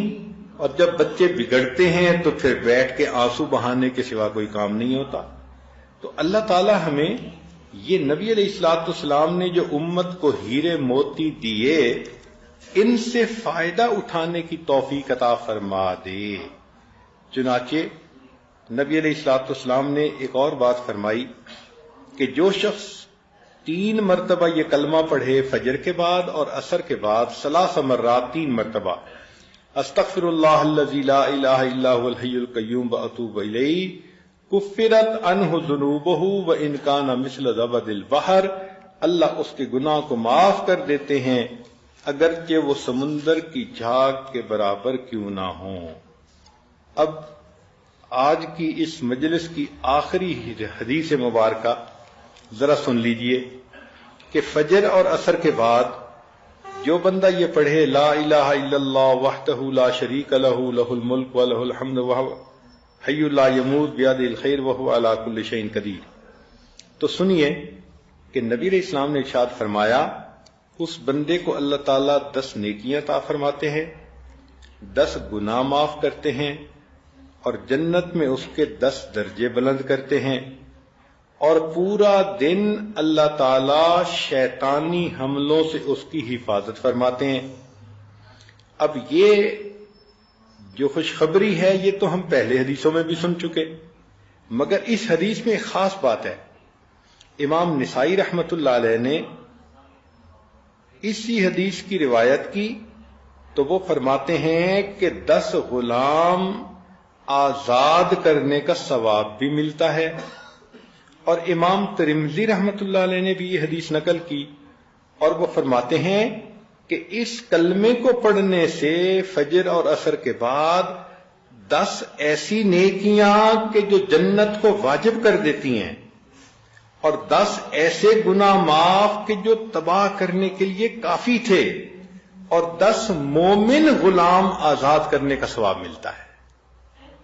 اور جب بچے بگڑتے ہیں تو پھر بیٹھ کے آنسو بہانے کے سوا کوئی کام نہیں ہوتا۔ تو اللہ تعالی ہمیں یہ نبی علیہ الصلوۃ والسلام نے جو امت کو ہیرے موتی دیے، ان سے فائدہ اٹھانے کی توفیق عطا فرما دے۔ چنانچہ نبی علیہ الصلوۃ والسلام نے ایک اور بات فرمائی کہ جو شخص 3 مرتبہ یہ کلمہ پڑھے فجر کے بعد اور عصر کے بعد 3 مرات 3 مرتبہ، استغفر اللہ الذی لا الہ الا هو الحی القیوم واتوب الیہ، کفرت عنہ ذنوبہ وان کان مثل زبد البحر، اللہ اس کے گناہ کو معاف کر دیتے ہیں اگرچہ وہ سمندر کی جھاگ کے برابر کیوں نہ ہوں۔ اب آج کی اس مجلس کی آخری حدیث مبارکہ ذرا سن لیجئے کہ فجر اور عصر کے بعد جو بندہ یہ پڑھے لا الہ الا اللہ وحدہ لا شریک لہ لہ الملک ولہ الحمد وہو حی لا یموت بیدہ الخیر وہو علی کل شیء قدیر، تو سنیے کہ نبی علیہ السلام نے ارشاد فرمایا اس بندے کو اللہ تعالیٰ 10 نیکیاں عطا فرماتے ہیں، 10 گناہ معاف کرتے ہیں، اور جنت میں اس کے 10 درجے بلند کرتے ہیں، اور پورا دن اللہ تعالیٰ شیطانی حملوں سے اس کی حفاظت فرماتے ہیں۔ اب یہ جو خوشخبری ہے یہ تو ہم پہلے حدیثوں میں بھی سن چکے، مگر اس حدیث میں ایک خاص بات ہے۔ امام نسائی رحمت اللہ علیہ نے اسی حدیث کی روایت کی تو وہ فرماتے ہیں کہ 10 غلام آزاد کرنے کا ثواب بھی ملتا ہے، اور امام ترمذی رحمت اللہ علیہ نے بھی یہ حدیث نقل کی، اور وہ فرماتے ہیں کہ اس کلمے کو پڑھنے سے فجر اور عصر کے بعد 10 ایسی نیکیاں کہ جو جنت کو واجب کر دیتی ہیں، اور 10 ایسے گناہ معاف کہ جو تباہ کرنے کے لیے کافی تھے، اور 10 مومن غلام آزاد کرنے کا ثواب ملتا ہے۔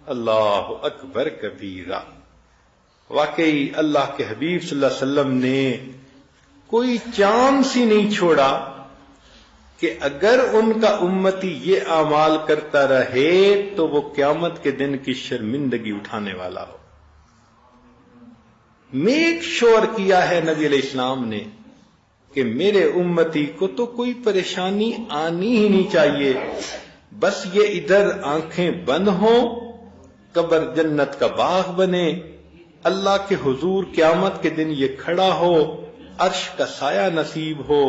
اللہ اکبر کبیرہ۔ واقعی اللہ کے حبیب صلی اللہ علیہ وسلم نے کوئی چانس ہی نہیں چھوڑا کہ اگر ان کا امتی یہ اعمال کرتا رہے تو وہ قیامت کے دن کی شرمندگی اٹھانے والا ہو۔ میک شور کیا ہے نبی علیہ السلام نے کہ میرے امتی کو تو کوئی پریشانی آنی ہی نہیں چاہیے، بس یہ ادھر آنکھیں بند ہوں، قبر جنت کا باغ بنے، اللہ کے حضور قیامت کے دن یہ کھڑا ہو، عرش کا سایہ نصیب ہو،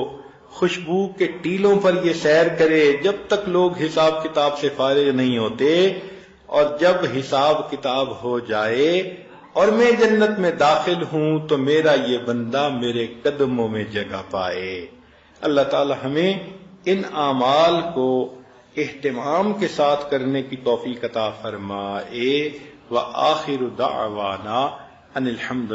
خوشبو کے ٹیلوں پر یہ سیر کرے جب تک لوگ حساب کتاب سے فارغ نہیں ہوتے، اور جب حساب کتاب ہو جائے اور میں جنت میں داخل ہوں تو میرا یہ بندہ میرے قدموں میں جگہ پائے۔ اللہ تعالی ہمیں ان اعمال کو اہتمام کے ساتھ کرنے کی توفیق عطا فرمائے۔ وآخر دعوانا ان الحمد